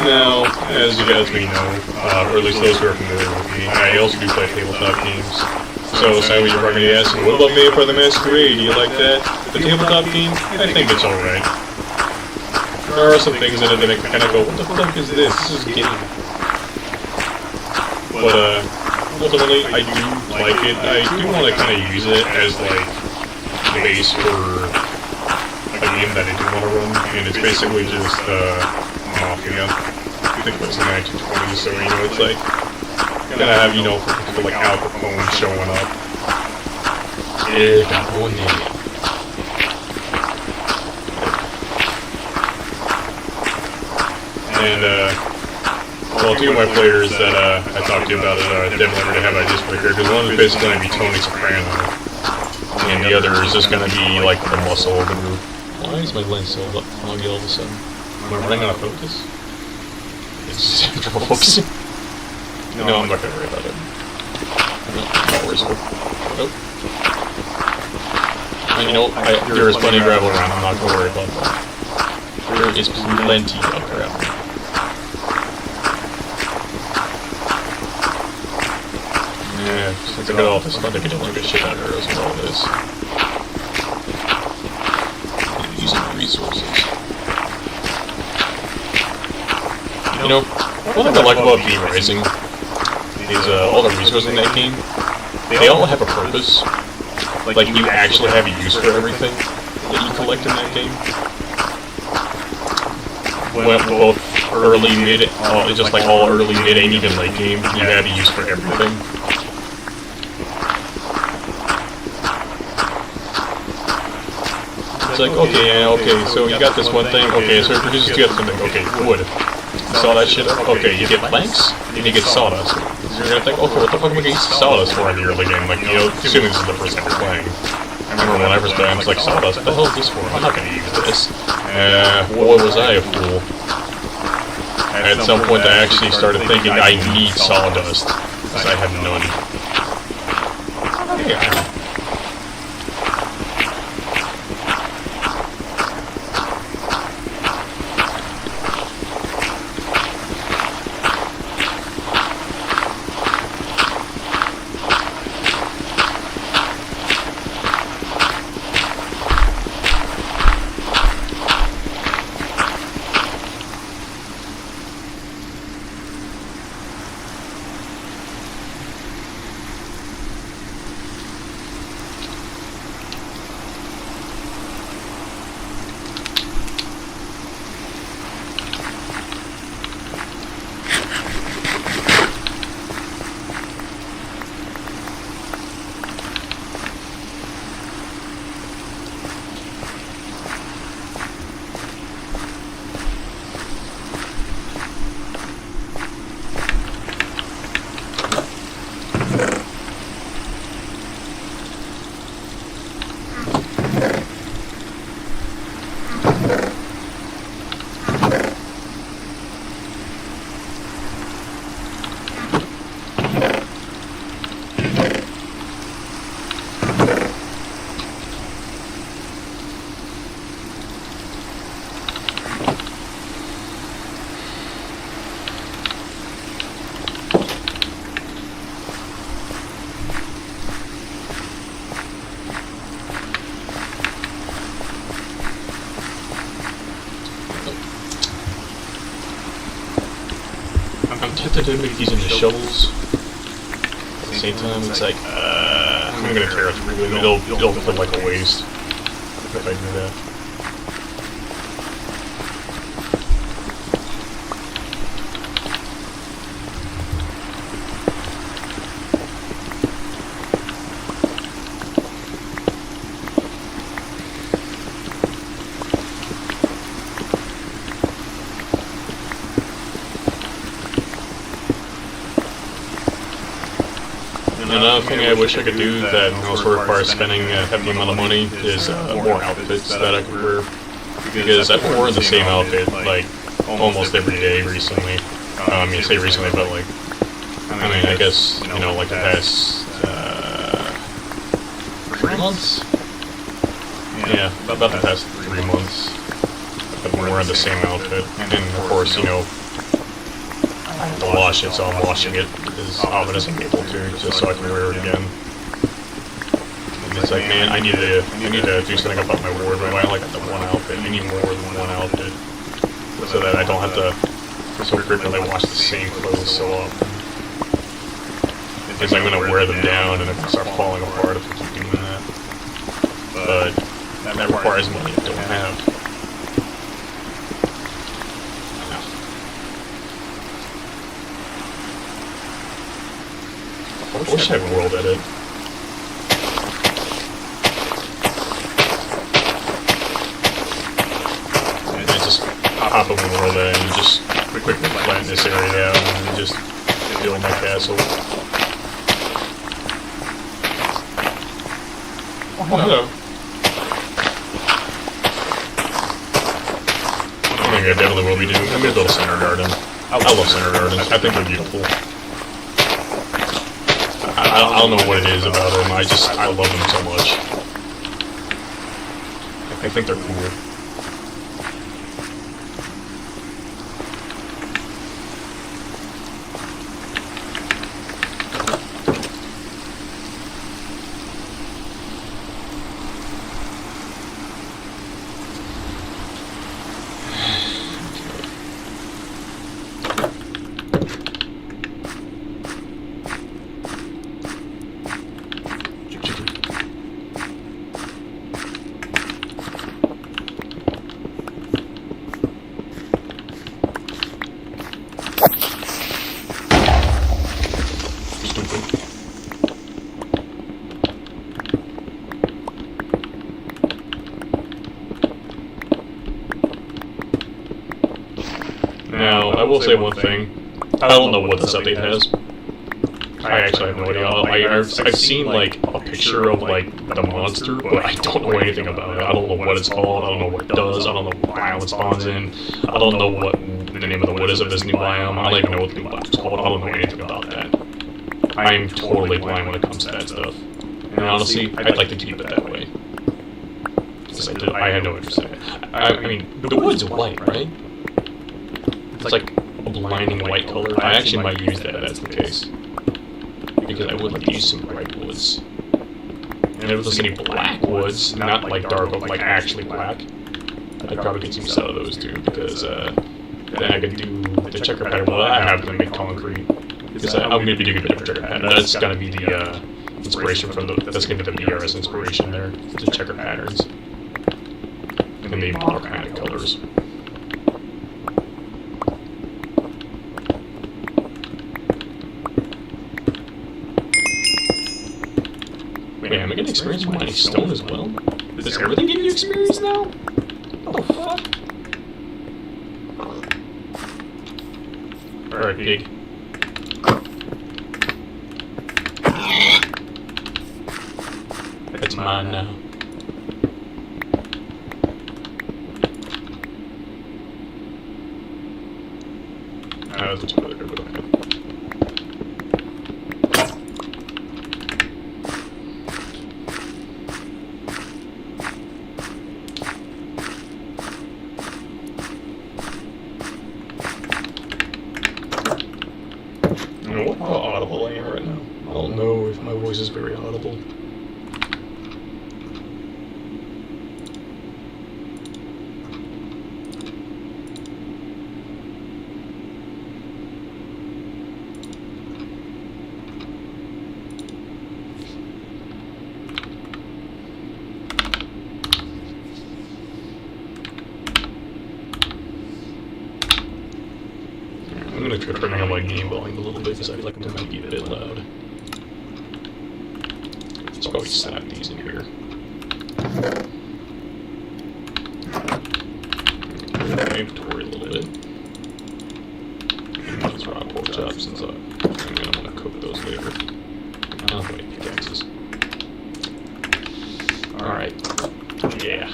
Now, as you guys may know, or at least those who are familiar with me, I also do play tabletop games. So, Simon, you're probably asking, what about Vampire the Masquerade? Do you like that? The tabletop game? I think it's alright. There are some things in it that I kind of go, what the fuck is this? This is a game. But, ultimately, I do like it. I do want to kind of use it as, like, base for a game that I do want to run, and it's basically just, Mafia. I think it was the 1920s, so, you know, it's like, gotta have, you know, for like Al Capone showing up. El Capone. And, well, two of my players that, I talked to you about it, definitely already have ideas for the characters. One is basically gonna be Tony Soprano, and the other is just gonna be, like, the muscle of the group. Why is my lens so foggy all of a sudden? Am I running out of focus? It's just trouble focusing. No, I'm not gonna worry about it. No worries. Nope. And you know, there is plenty of gravel around, I'm not gonna worry about that. There is plenty of gravel. Yeah, just look at all this stuff, I could do like a shit out of arrows and all this. Using resources. You know, one thing I like about V-Rising is all the resources in that game, they all have a purpose. Like, you actually have a use for everything that you collect in that game. Well, both early, mid, just like all early, mid, and even late game, you have a use for everything. It's like, okay, so you got this one thing, okay, so it produces two other things, okay, wood. Saw that shit up? Okay, you get planks, and you get sawdust. So you're gonna think, okay, what the fuck am I gonna use sawdust for in the early game? Like, you know, assuming this is the first time you're playing. I remember when I first played, I was like, sawdust, what the hell is this for? I'm not gonna use this. Boy was I a fool. At some point I actually started thinking I need sawdust, because I have none. Yeah. I'm tempted to make these into shovels. At the same time, it's like, I'm gonna tear it through. It'll feel like a waste if I do that. Another thing I wish I could do that also requires spending a hefty amount of money is more outfits that I could wear. Because I've been wearing the same outfit like almost every day recently. I mean, say recently, but like, I mean, I guess, you know, like the past 3 months? Yeah, about the past 3 months. I've been wearing the same outfit. And of course, you know, have to wash it, so I'm washing it as often as I'm able to, just so I can wear it again. And it's like, man, I need to do something about my wardrobe. I only got the one outfit. I need more than one outfit, so that I don't have to so frequently wash the same clothes so often. Because I'm gonna wear them down and they're gonna start falling apart if I keep doing that. But that requires money I don't have. I wish I had world edit. And I just hop over world edit and just quickly flatten this area out and then just build my castle. Oh, hello. I think I definitely will be doing. I'm gonna build a center garden. I love center gardens. I think they're beautiful. I don't know what it is about them. I love them so much. I think they're cool. Now, I will say one thing. I don't know what this update has. I actually have no idea. I've seen, like, a picture of, like, the monster, but I don't know anything about it. I don't know what it's called, I don't know what it does, I don't know what biome it spawns in, I don't know what the name of the wood is of this new biome, I don't even know what the new biome is called, I don't know anything about that. I'm totally blind when it comes to that stuff. And honestly, I'd like to keep it that way. Because I have no interest in it. I mean, the wood's white, right? It's like a blinding white color. I actually might use that if that's the case. Because I would like to use some bright woods. And if there's any black woods, not like dark, but like actually black, I'd probably get some out of those too. Because then I could do the checker pattern. Well, I have to make concrete. Because I'm going to be doing a bit of a checker pattern. That's going to be the inspiration from that's going to be the BRS inspiration there. The checker patterns. And the monochromatic colors. Wait, am I getting experience from mining stone as well? Does everything give you experience now? What the fuck? Alright, pig. It's mine now. That's really good, but okay. I don't know how audible I am right now. I don't know if my voice is very audible. I'm gonna try turning on my game volume a little bit because I feel like it might be a bit loud. Let's probably snap these in here. My inventory a little bit. And these raw pork chops since I'm gonna cook those later. I don't have any pickaxes. Alright. Yeah.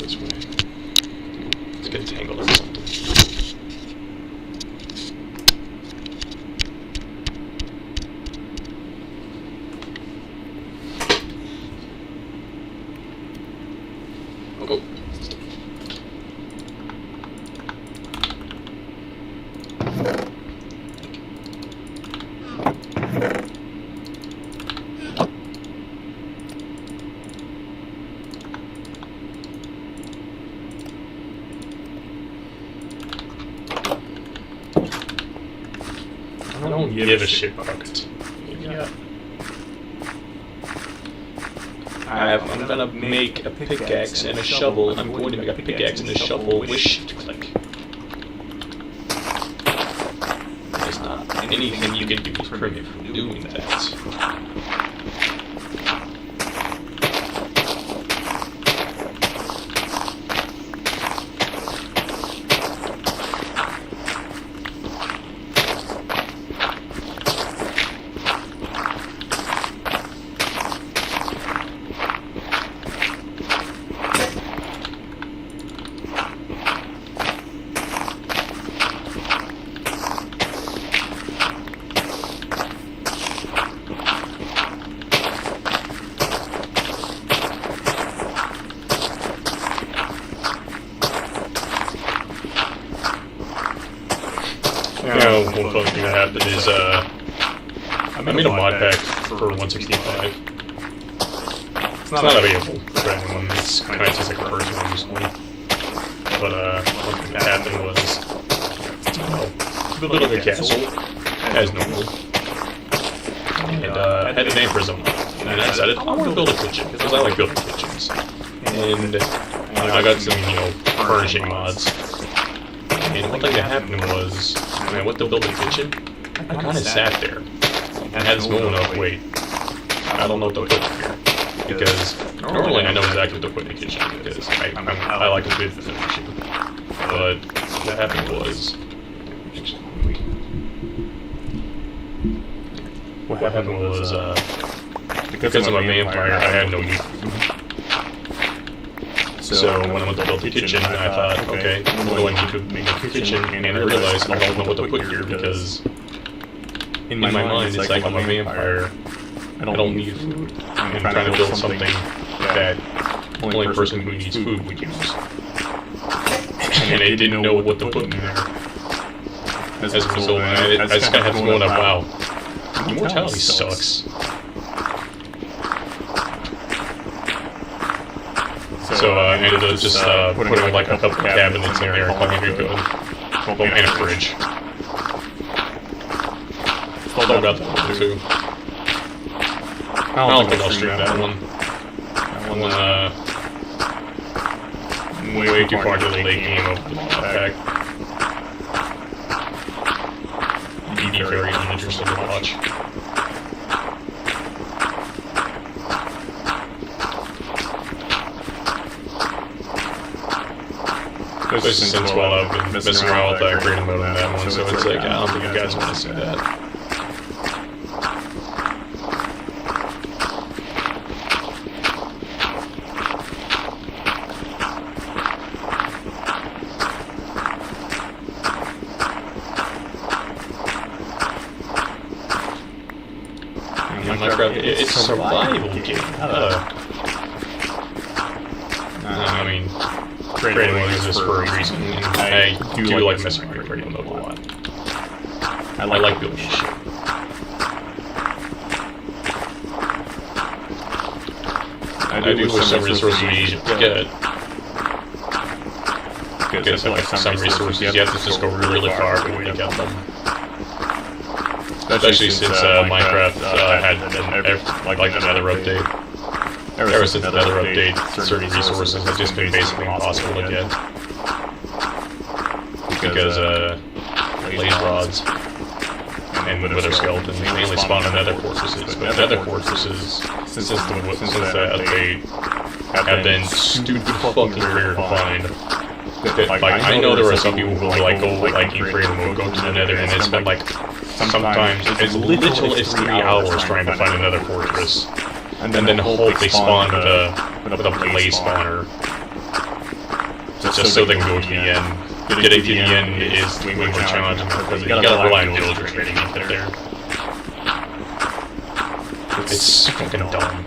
This way. Let's get tangled or something. I don't give a shit about it. Yeah. I'm gonna make a pickaxe and a shovel. I'm going to make a pickaxe and a shovel with shift click. There's not anything you can do to prevent me from doing that. One fun thing that happened is, I made a mod pack for 165. It's not available for anyone, it's kind of just like a personal use one. But, one thing that happened was, build a castle, as normal. And, I had a name for someone. And I decided, I want to build a kitchen, because I like building kitchens. And, I got some, furnishing mods. And one thing that happened was, when I went to build a kitchen, I kind of sat there and had this moment of, wait, I don't know what to put here. Because normally I know exactly what to put in the kitchen, because I like a good finishing. But what happened was, because I'm a vampire, I had no meat. So when I went to build the kitchen, I thought, okay, I'm going to make a kitchen, and I realized I don't know what to put here because in my mind it's like I'm a vampire, I don't need food. I'm trying to build something that the only person who needs food would use. And I didn't know what to put in there. As a result, I just kind of had to go on, wow, immortality sucks. So I ended up just putting like a couple cabinets in there, if you're good. And a fridge. Still got that one too. I don't think I'll stream that one. That one, way too far to the late game of the mod pack. You'd be very uninterested to watch. Especially since while I've been messing around with that creative mode on that one, so it's like, I don't think you guys want to see that. Minecraft, it's a survival game. I mean, creative mode exists for a reason, and I do like messing around with creative mode a lot. I like building shit. I do wish some resources you get. Because like some resources you have to just go really far before you get them. Especially since Minecraft had like another update. Ever since the Nether update, certain resources have just been basically impossible to get. Because, blaze rods and wither skeletons mainly spawn in nether fortresses, but nether fortresses, since the update, have been stupid fucking rare to find. Like, I know there are some people who like go, like, in creative mode, go to the nether, and they spend, like, sometimes as little as 3 hours trying to find another fortress. And then hope they spawn with a blaze spawner. Just so they can go to the end. Getting to the end is way more challenging because you gotta rely on villagers getting up there. It's fucking dumb.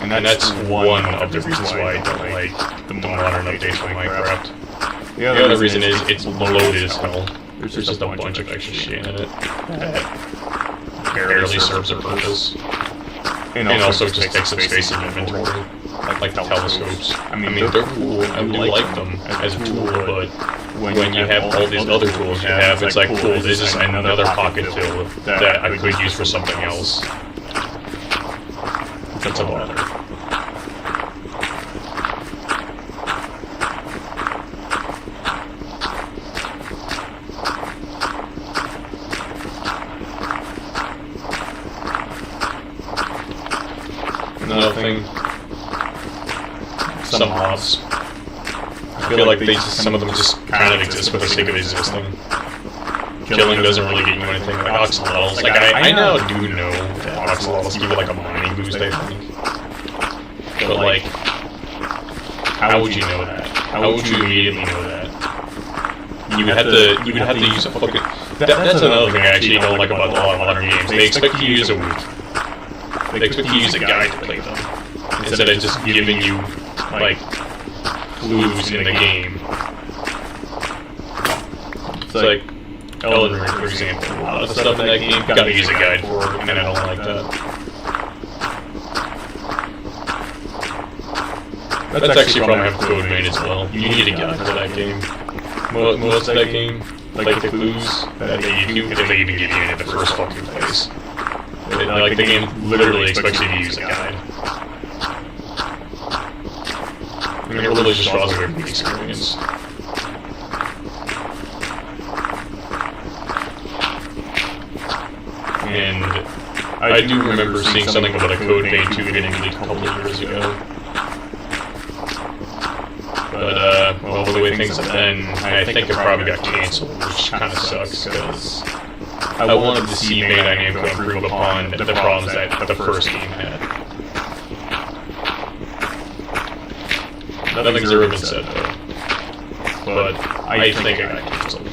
And that's one of the reasons why I don't like the modern updates for Minecraft. The other reason is it's loaded as hell. There's just a bunch of extra shit in it that barely serves a purpose. And also just takes up space in inventory. like telescopes. I mean, they're cool. I do like them as a tool, but when you have all these other tools you have, it's like, cool, this is another pocket tool that I could use for something else. That's a bother. Another thing, some mobs, I feel like some of them just kind of exist for the sake of existing. Killing doesn't really get you anything. Like Oxalotls, like I now do know that Oxalotls give you like a mining boost, I think. But like, how would you know that? How would you immediately know that? You would have to use a fucking. That's another thing I actually don't like about a lot of modern games. They expect you to use a week. They expect you to use a guide to play them, instead of just giving you, like, clues in the game. It's like, Elden Ring, for example. A lot of the stuff in that game, you gotta use a guide for, and I don't like that. That's actually a problem I have with Code Vein as well. You need a guide for that game. Most of that game, like the clues that they give you, if they even give you in at the first fucking place. Like, the game literally expects you to use a guide. I mean, it really just draws away from the experience. And I do remember seeing something about a Code Vein 2 getting leaked a couple of years ago. But, well, the way things have been, I think it probably got cancelled, which kind of sucks, because I wanted to see Bandai Namco improve upon the problems that the first game had. Nothing's ever been said, though. But I think it got cancelled.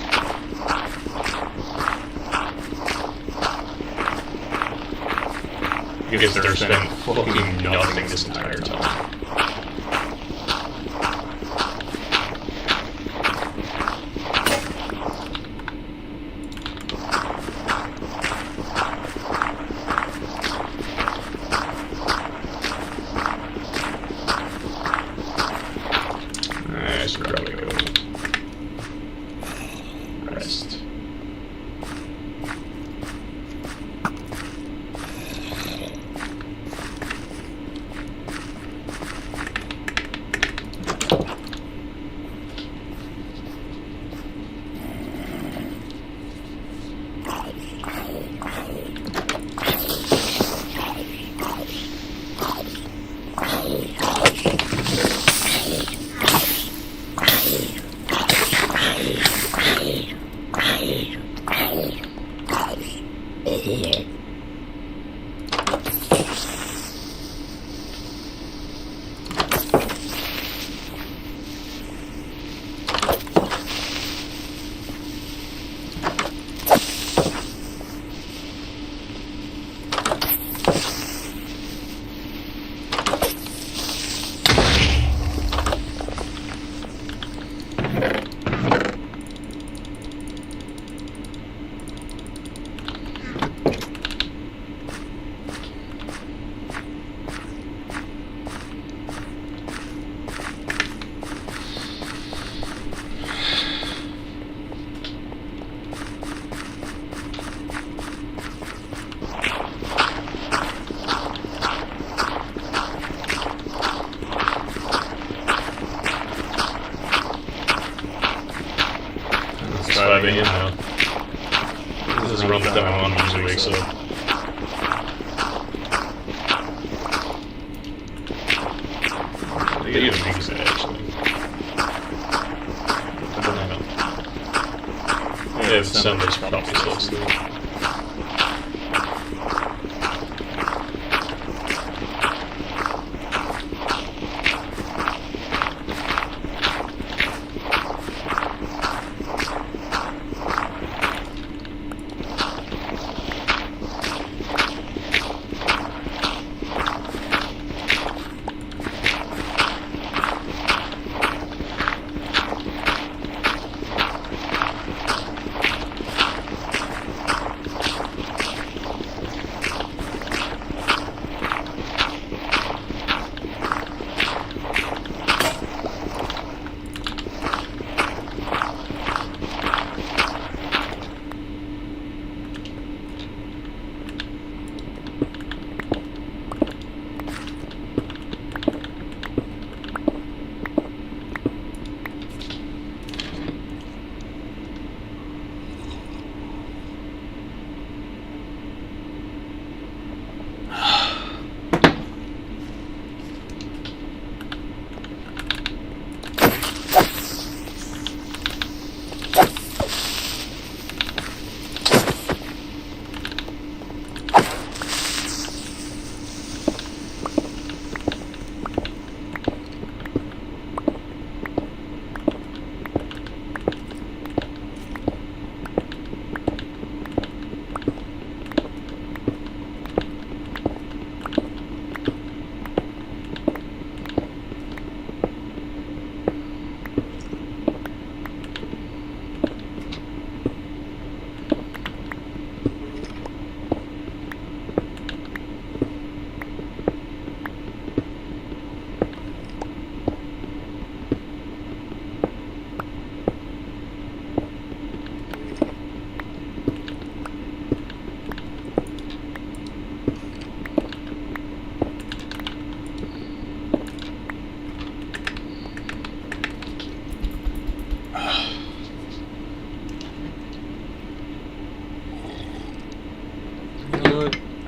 Because there's been fucking nothing this entire time. I should probably go rest. It's 5 a.m. now. This is around the time my mom usually wakes up. They even make that, actually. I don't know. Yeah, Sunday's probably still asleep.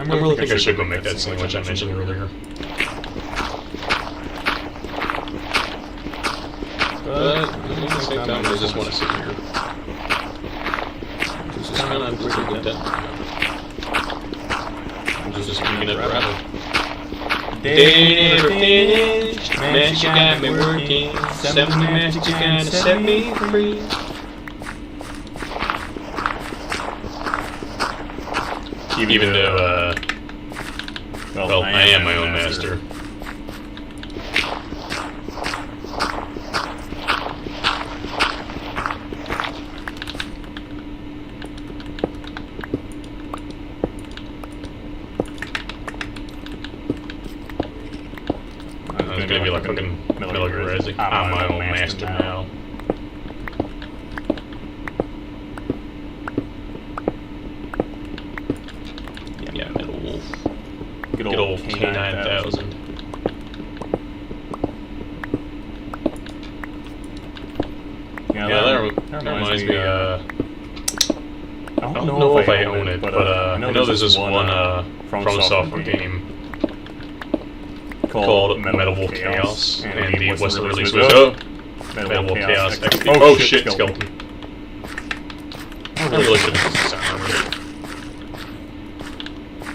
I really think I should go make that sandwich I mentioned earlier. But at the same time, I just want to sit here. This is kind of pretty good then. I'm just making it rattle. Day never finished, man, she got me working. 70 minutes, you gotta set me free. Even though, well, I am my own master. It's gonna be like fucking Metal Gear Rising. I'm my own master now. Yeah, Metal Wolf. Good old K9000. Yeah, that reminds me, I don't know if I own it, but I know there's this one From Software game called Metal Wolf Chaos, and the Western release was Metal Wolf Chaos. Oh shit, Skeleton. I really should have sound right.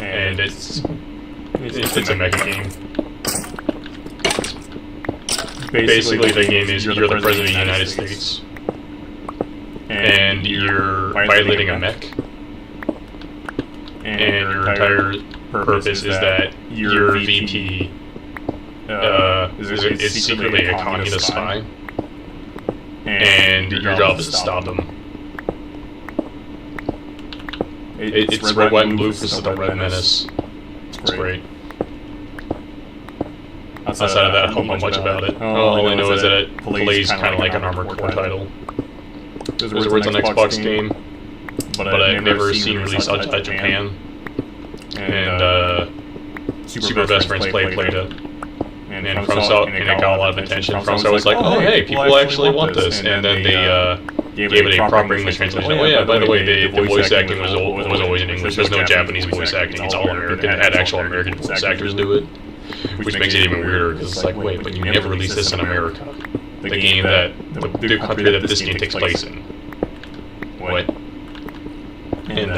And it's a mech game. Basically, the game is you're the president of the United States, and you're piloting a mech, and your entire purpose is that your VP is secretly a communist spy, and your job is to stop him. It's Red, White, and Blue versus the Red Menace. It's great. Outside of that, I don't know much about it. All I know is that it plays kind of like an Armored Core title. There's words on Xbox game, but I've never seen released outside Japan. And Super Best Friends played it. And it got a lot of attention. FromSoft was like, oh hey, people actually want this. And then they gave it a proper English translation. Oh yeah, by the way, the voice acting was always in English. There's no Japanese voice acting. It's all American. It had actual American voice actors do it. Which makes it even weirder, because it's like, wait, but you never released this in America. The game that, the country that this game takes place in. What? And,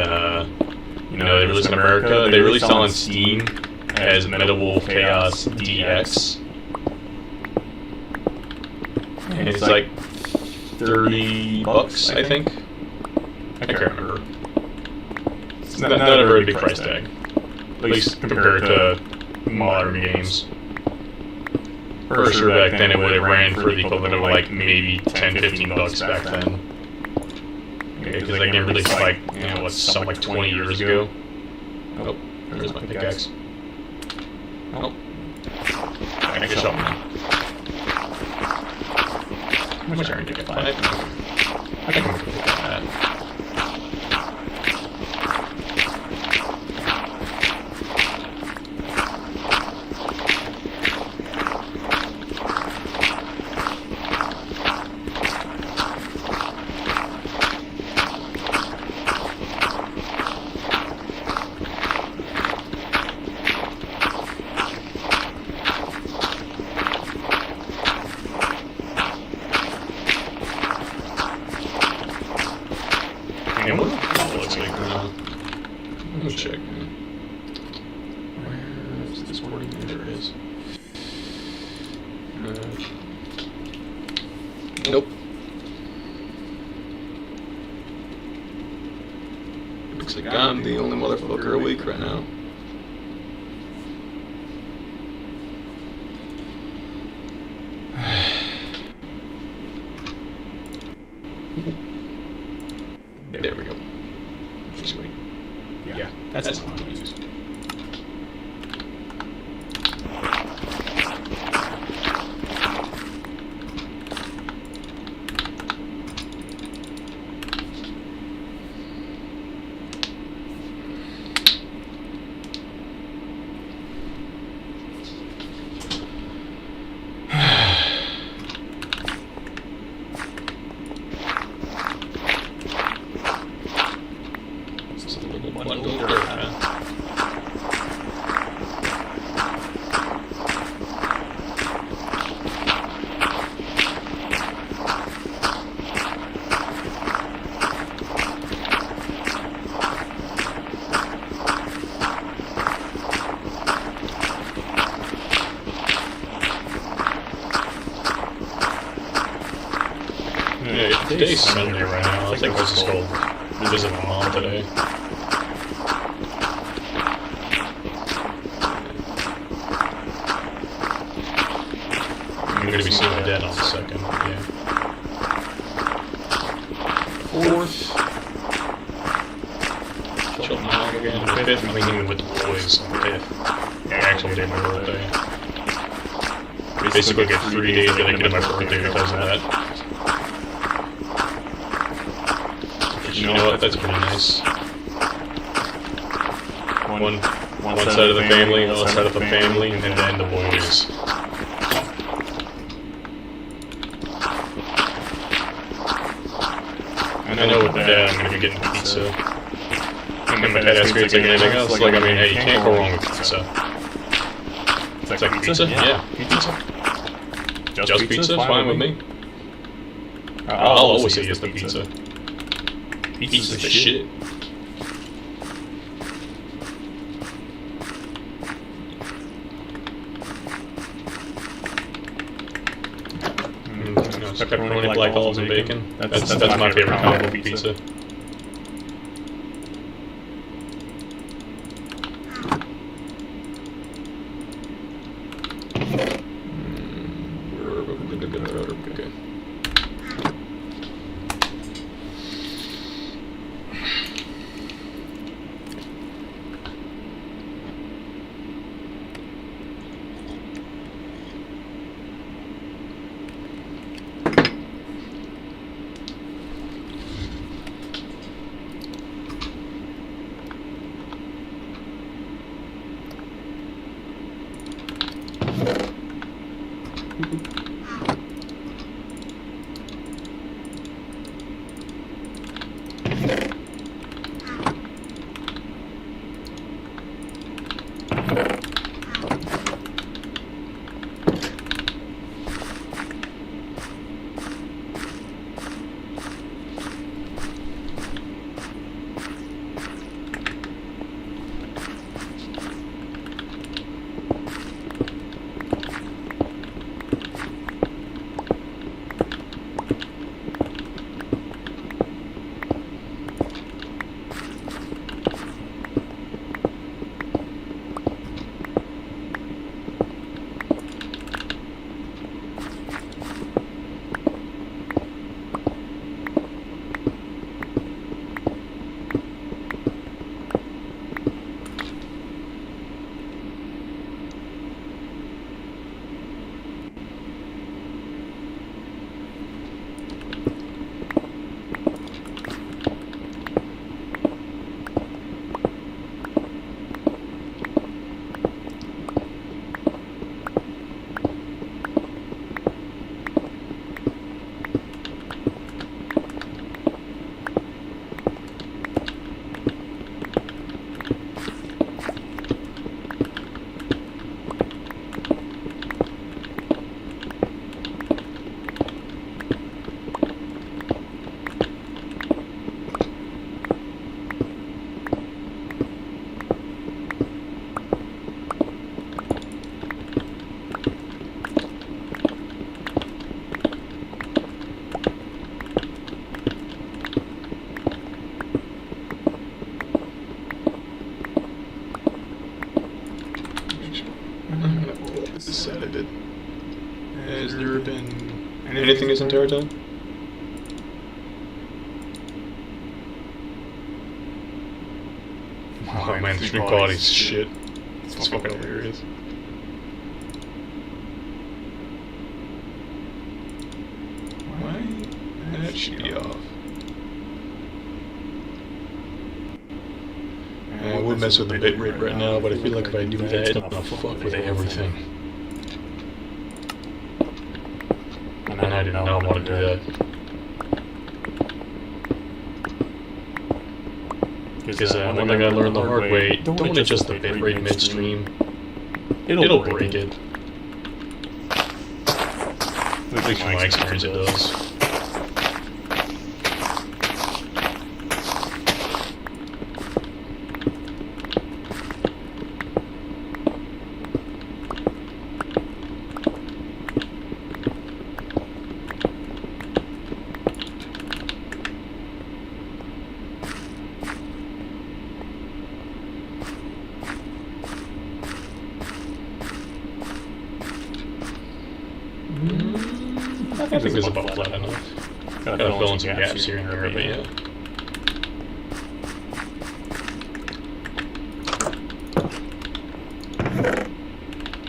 they released in America. They released it on Steam as Metal Wolf Chaos DX. And it's like $30, I think. I can't remember. It's not a very big price tag. At least compared to modern games. For sure, back then it would have ran for the equivalent of like maybe $10-15 back then. Okay, because that game released like, something like 20 years ago. Oh, there's my pickaxe. Oh. I can shot me. How much iron did I get? 5? I think I'm gonna get that. And what it looks like now. Let me check. Where is this boarding? There it is. Nope. Looks like I'm the only motherfucker awake right now. There we go. Just wait. Yeah, that's the one I'm use. Bundle dirt, huh? today's Sunday right now. I think I was just called visit my mom today. I'm gonna be seeing my dad on the 2nd, yeah. 4th. Chill mom again. 5th, I'm meeting with the boys on the 5th. The actual day of my birthday. Basically get 3 days dedicated to my birthday because of that. You know what? That's pretty nice. One side of the family, other side of the family, and then the boys. I know with Dad I'm gonna be getting pizza. And my dad asks me to take anything else. Like, I mean, hey, you can't go wrong with pizza. It's like pizza? Yeah, pizza. Just pizza? Fine with me. I'll always say yes to pizza. Pizza's the shit. Pepperoni, black olives, and bacon. That's my favorite combo pizza. Okay. Decided. Has there been anything this entire time? Oh man, the stream quality is shit. It's fucking hilarious. Why? That should be off. I would mess with the bitrate right now, but I feel like if I do that, it's gonna fuck with everything. And I do not want to do that. Because one thing I learned the hard way, don't adjust the bitrate midstream. It'll break it. At least from my experience it does. think this is about flat enough. Gotta fill in some gaps here and there, but yeah.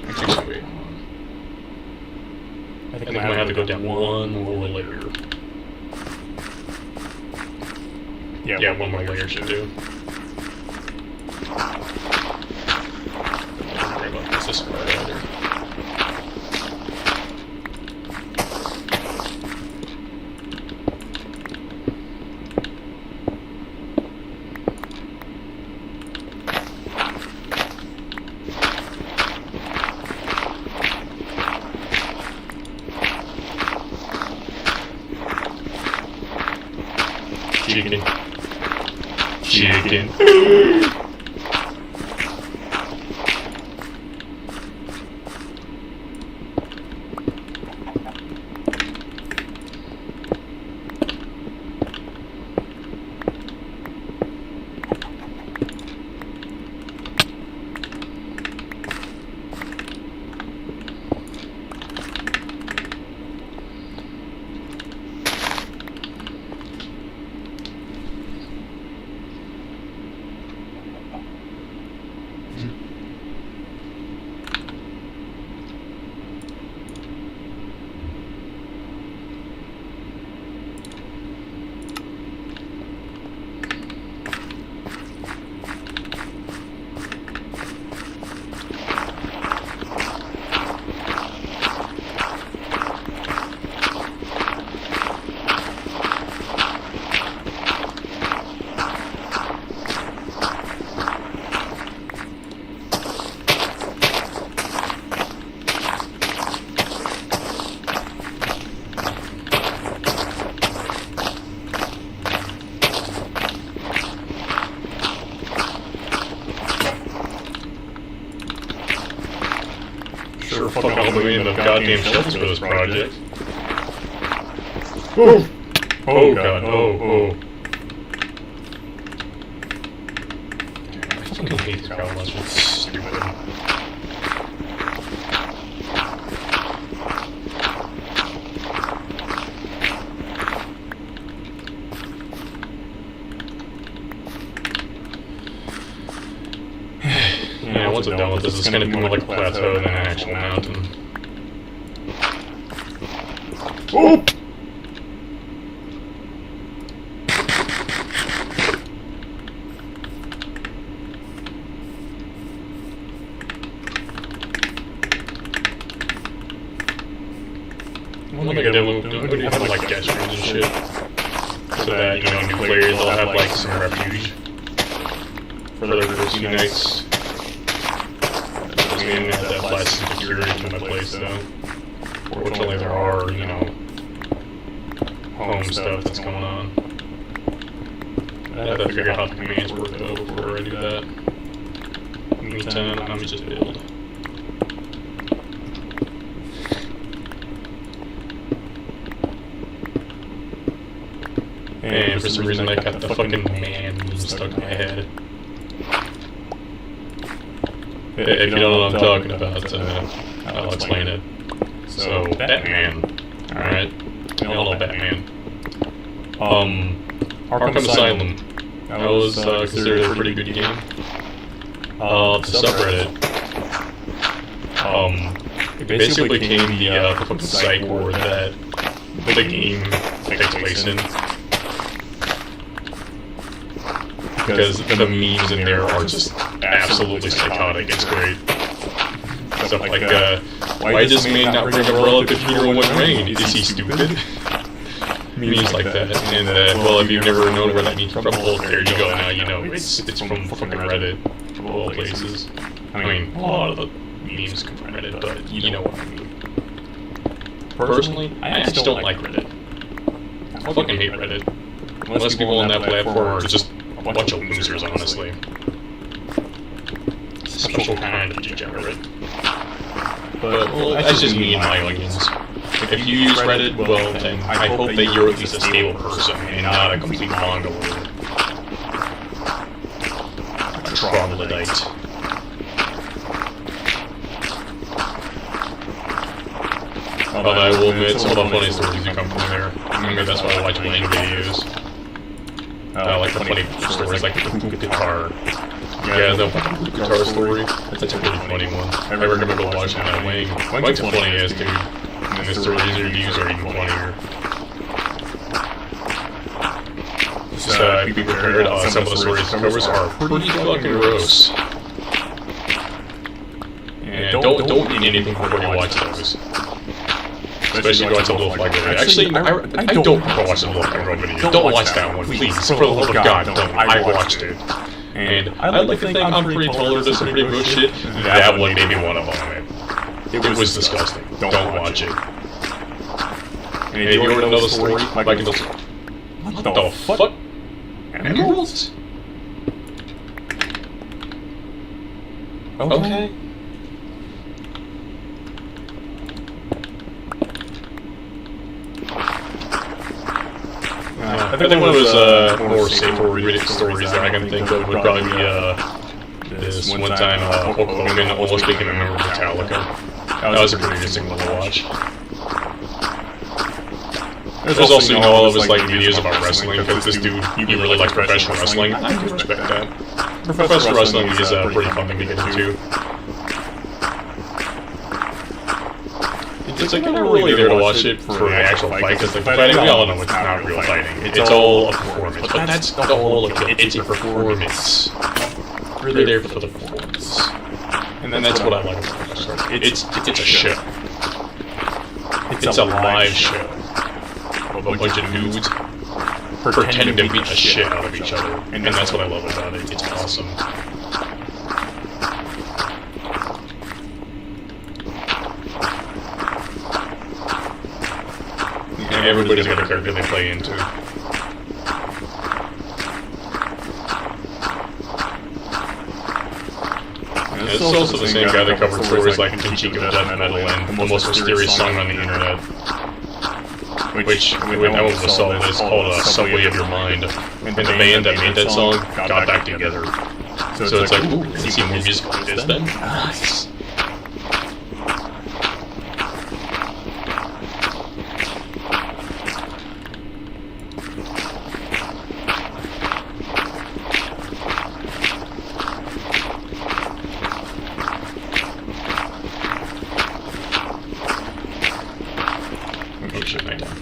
Actually, wait. I think I might have to go down one more layer. Yeah, one more layer should do. Sorry about this. This is right there. Chicken. Sure fucking all the way enough goddamn shells for this project. Oh! Oh god, oh. I fucking hate this power launcher, it's stupid. Yeah, once I'm done with this, it's gonna be more like a plateau than an actual mountain. Oh! I'm like a demo, don't have like gas streams and shit. So that, you know, new players, they'll have like some refuge for their first few nights. I mean, that applies to security in my place, though. Fortunately, there are, you know, home stuff that's going on. I have to figure out how the commands work, though, before I do that. In the meantime, I'm just build. And for some reason, I got the fucking man meme stuck in my head. If you don't know what I'm talking about, I'll explain it. So, Batman. Alright? We all know Batman. Arkham Asylum. That was considered a pretty good game. The subreddit. It basically became the fucking site where that the game takes place in. Because the memes in there are just absolutely psychotic. It's great. Stuff like, why does man not bring a relative hero when rain? Is he stupid? Memes like that. And, well, if you've never known where that meme's from, well, there you go, now you know. It's from fucking Reddit, of all places. I mean, a lot of the memes come from Reddit, but you know what I mean. Personally, I actually don't like Reddit. I fucking hate Reddit. Unless people on that platform are just a bunch of losers, honestly. Special kind of degenerate. But, well, that's just me and my opinions. If you use Reddit, well, then I hope that you're at least a stable person and not a complete mongoloid. A troglodyte. Although I will admit, some of the funny stories do come from there. I mean, that's why I watch Wayne videos. Like the funny stories, like the hoop guitar. Yeah, the hoop guitar story. That's a pretty funny one. I remember watching that Wayne. Wayne's a funny ass dude. And his stories and reviews are even funnier. Just be prepared. Some of the stories he covers are pretty fucking gross. And don't eat anything before you watch those. Especially go watch the Little Flag video. Actually, I don't watch the Little Flag video. Don't watch that one, please. For the love of God, don't. I watched it. And I like to think I'm pretty tolerant of some pretty gross shit. That one made me want to vomit. It was disgusting. Don't watch it. And if you want to know the story, Mike and Dawson. What the fuck? Emeralds? Okay. I think one of those more safer Reddit stories that I can think of would probably be this one time Hulk Hogan almost became a member of Metallica. That was a pretty interesting one to watch. There's also, all of his videos about wrestling, because this dude, he really likes professional wrestling. I can respect that. Professional wrestling is pretty fun thing to get into. It's like, you're not really there to watch it for the actual fight, because the fighting, we all know it's not real fighting. It's all a performance, but that's the whole appeal. It's a performance. You're there for the performance. And that's what I like about professional wrestling. It's a show. It's a live show. A bunch of dudes pretending to beat the shit out of each other. And that's what I love about it. It's awesome. And everybody's got a character they play into. And it's also the same guy that covered stories like Kenchiko Death Metal and the most mysterious song on the internet. Which that one was a solid. It's called Subway of Your Mind. And the band that made that song got back together. So it's like, ooh, can you see more music like this then? Nice. Oh shit, night time.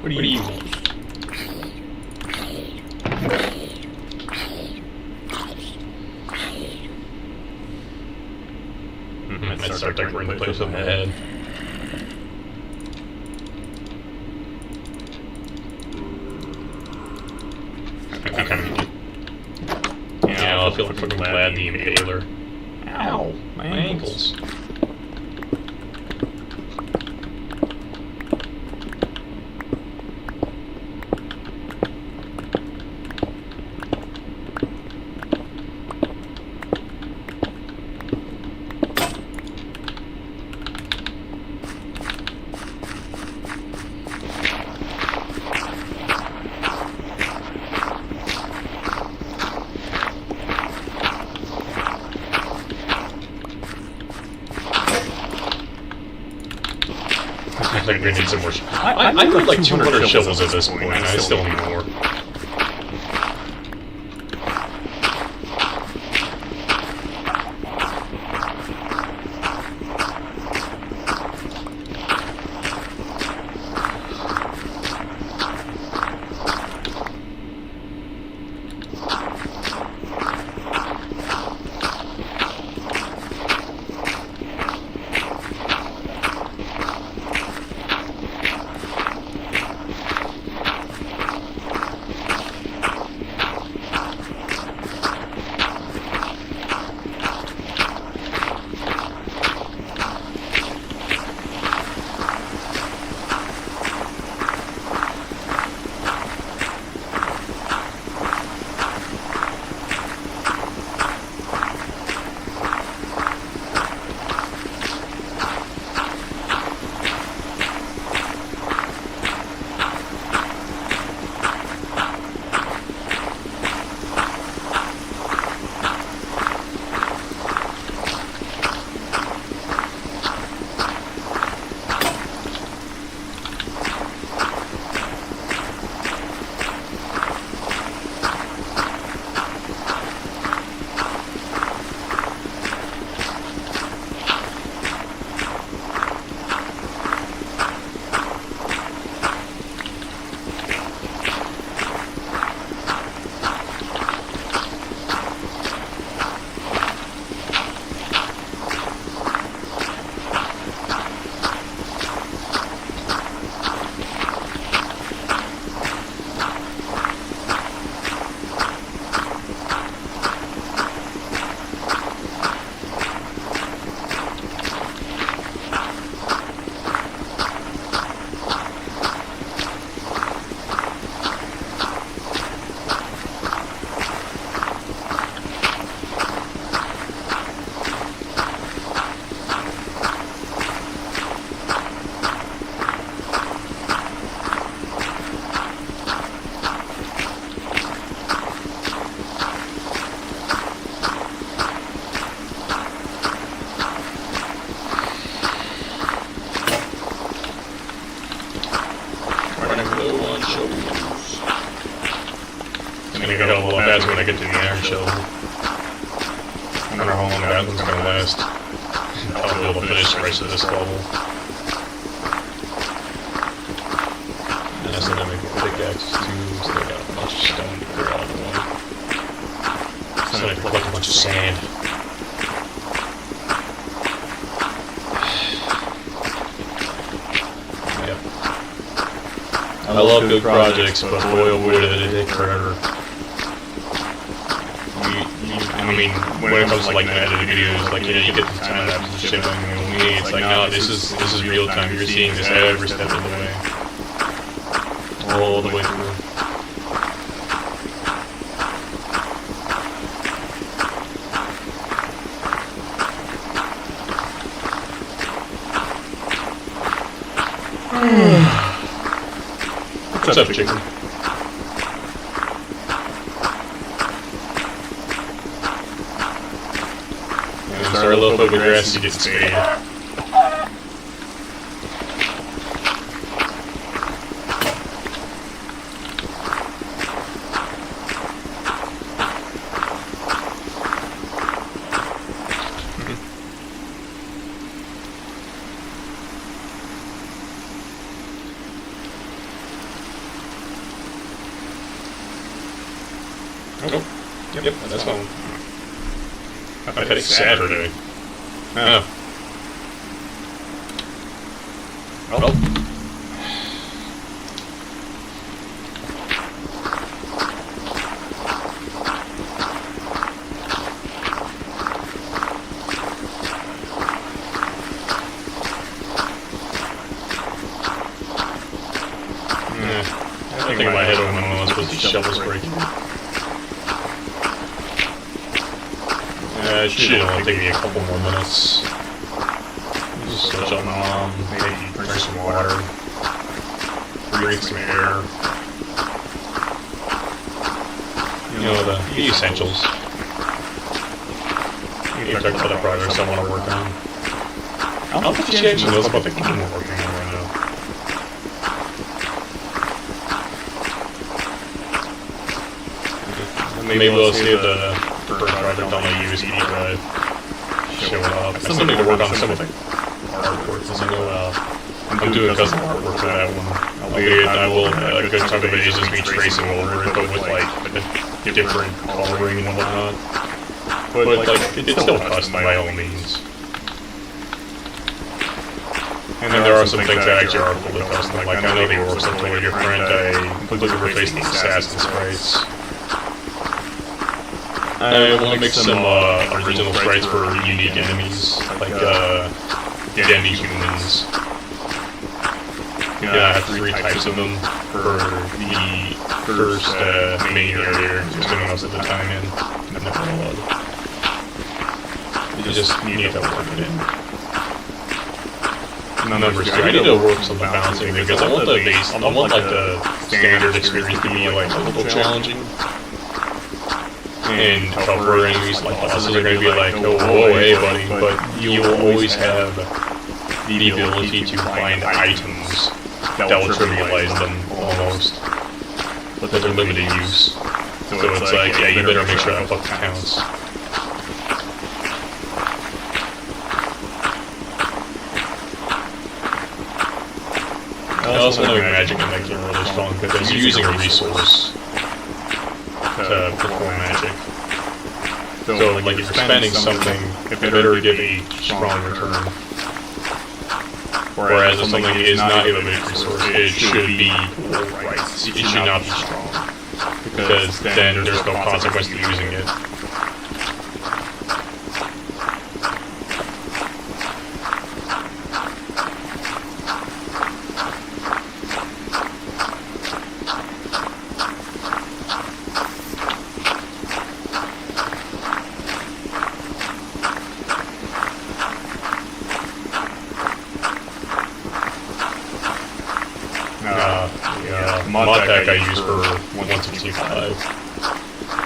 What do you want? I'd start decorating the place with my head. I kind of... Yeah, I'll feel like fucking Vlad the Impaler. Ow! My ankles. I think we need some more. I need like 200 shovels at this point, and I still need more. I wonder how long that one's gonna last. I'll be able to finish the rest of this level. And that's gonna make a pickaxe too, so I got a bunch of stone to clear out of the way. So I'm gonna collect a bunch of sand. Yep. I love good projects, but boy oh boy did it take forever. I mean, when it comes to like edited videos, like you get the time lapse and shit going on with me, it's like no, this is real time. You're seeing this every step of the way, all the way through. What's up, chicken? Start a little bit of grass to get spade. Oh, yep, that's fine. I think Saturday. Oh. Well. I think in my head when I was supposed to shovels breaking. It should only take me a couple more minutes. Just switch on maybe drink some water, breathe some air. You know, the essentials. You talk about the projects I want to work on. I don't think she actually knows about the game we're working on right now. Maybe we'll see the first project on the USB drive showing up. I still need to work on some of the artwork. I'm doing custom artwork for that one. Albeit I will, a good chunk of it is just me tracing over it, but with like a different coloring and whatnot. But like, it's still custom by all means. And there are some things that actually are fully custom. Like I know the orcs are totally different. I completely replaced the assassin sprites. I want to make some original sprites for unique enemies, like demi-humans. Yeah, I have 3 types of them for the first main area, just doing most of the time in the prologue. You just need to work it in. Numbers too. I need to work some balancing because I want the base, I want like the standard experience to be like a little challenging. And tougher enemies like bosses are going to be like, oh, whoa, hey buddy, but you will always have the ability to find items that will trivialize them almost, but they're limited use. So it's like, yeah, you better make sure that fucking counts. I also want to make magic in that game really strong because you're using a resource to perform magic. So, like, if you're spending something, it better give a strong return. Whereas if something is not a limited resource, it should be right. It should not be strong. Because then there's no consequence to using it. Mod pack I use for 165.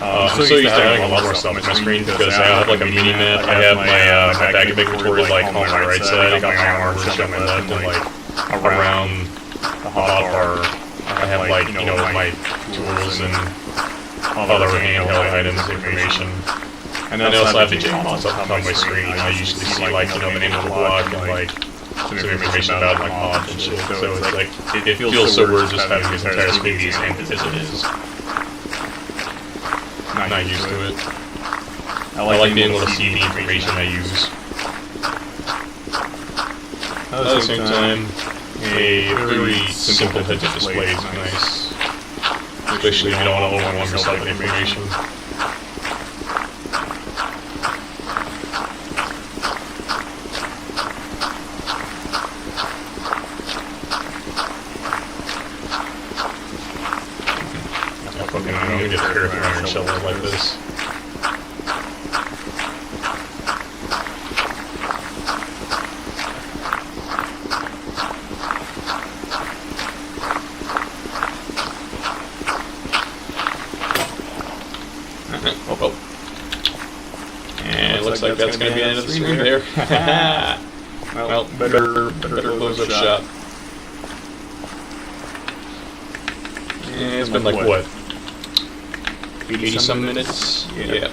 I'm so used to having a lot more stuff on my screen because I have like a mini map. I have my back inventory like on my right side. I got my armor on my left, and like around the hotbar, I have like my tools and other handheld items information. And I also have the JMODs up on my screen. I usually see like, you know, the name of the block and like some information about like mods and shit. So it's like, it feels so weird just having this entire screen be as empty as it is. Not used to it. I like being able to see the information I use. At the same time, a very simple heads-up display is nice. Especially if you don't want to overwhelm yourself with information. I'm gonna get careful on your shovels like this. Oh. And it looks like that's gonna be the end of the stream there. Well, better close up shop. Yeah, it's been like what? 80-some minutes? Yeah.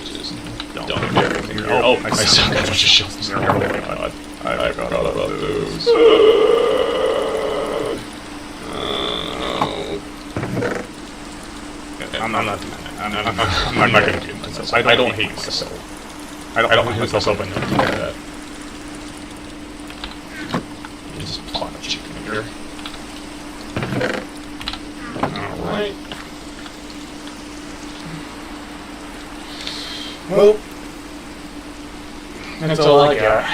Just dump everything here. Oh, I still got a bunch of shells there. Oh my god. I forgot about those. I'm not doing that. I'm not gonna do myself. I don't hate myself. I don't hate myself enough to do that. Just plot a chicken here. Alright. Well, that's all I got.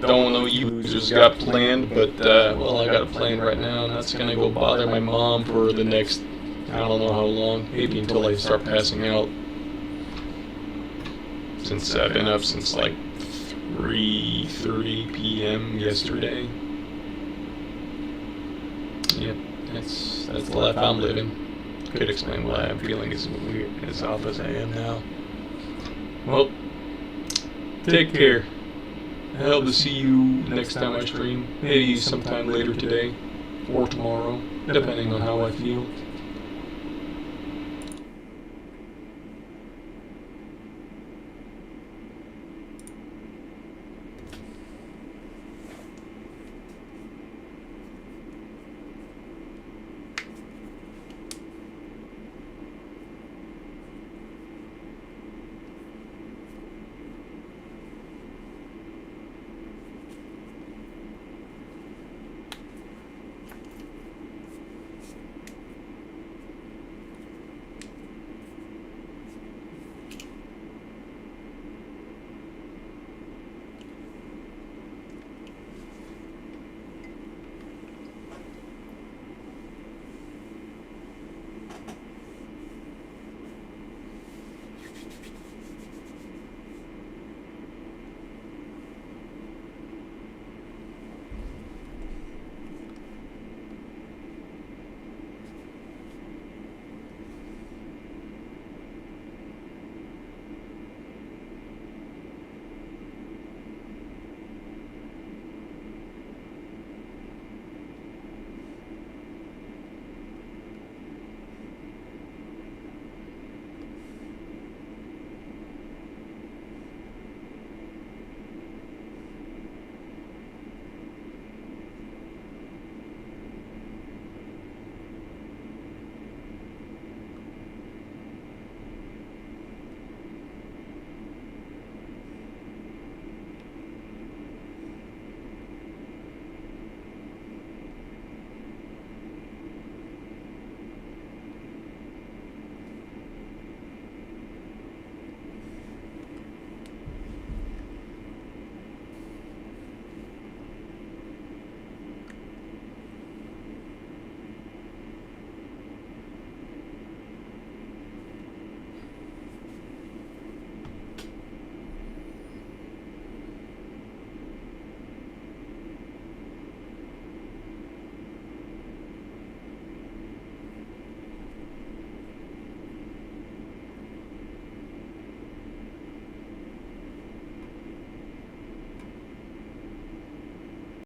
Don't know what you just got planned, but, well, I got a plan right now, and that's gonna go bother my mom for the next, I don't know how long, maybe until I start passing out. Since I've been up since like 3:30 p.m. yesterday. Yep, that's the life I'm living. Could explain why I'm feeling as weird, as off as I am now. Well, take care. I hope to see you next time I stream. Maybe sometime later today or tomorrow, depending on how I feel.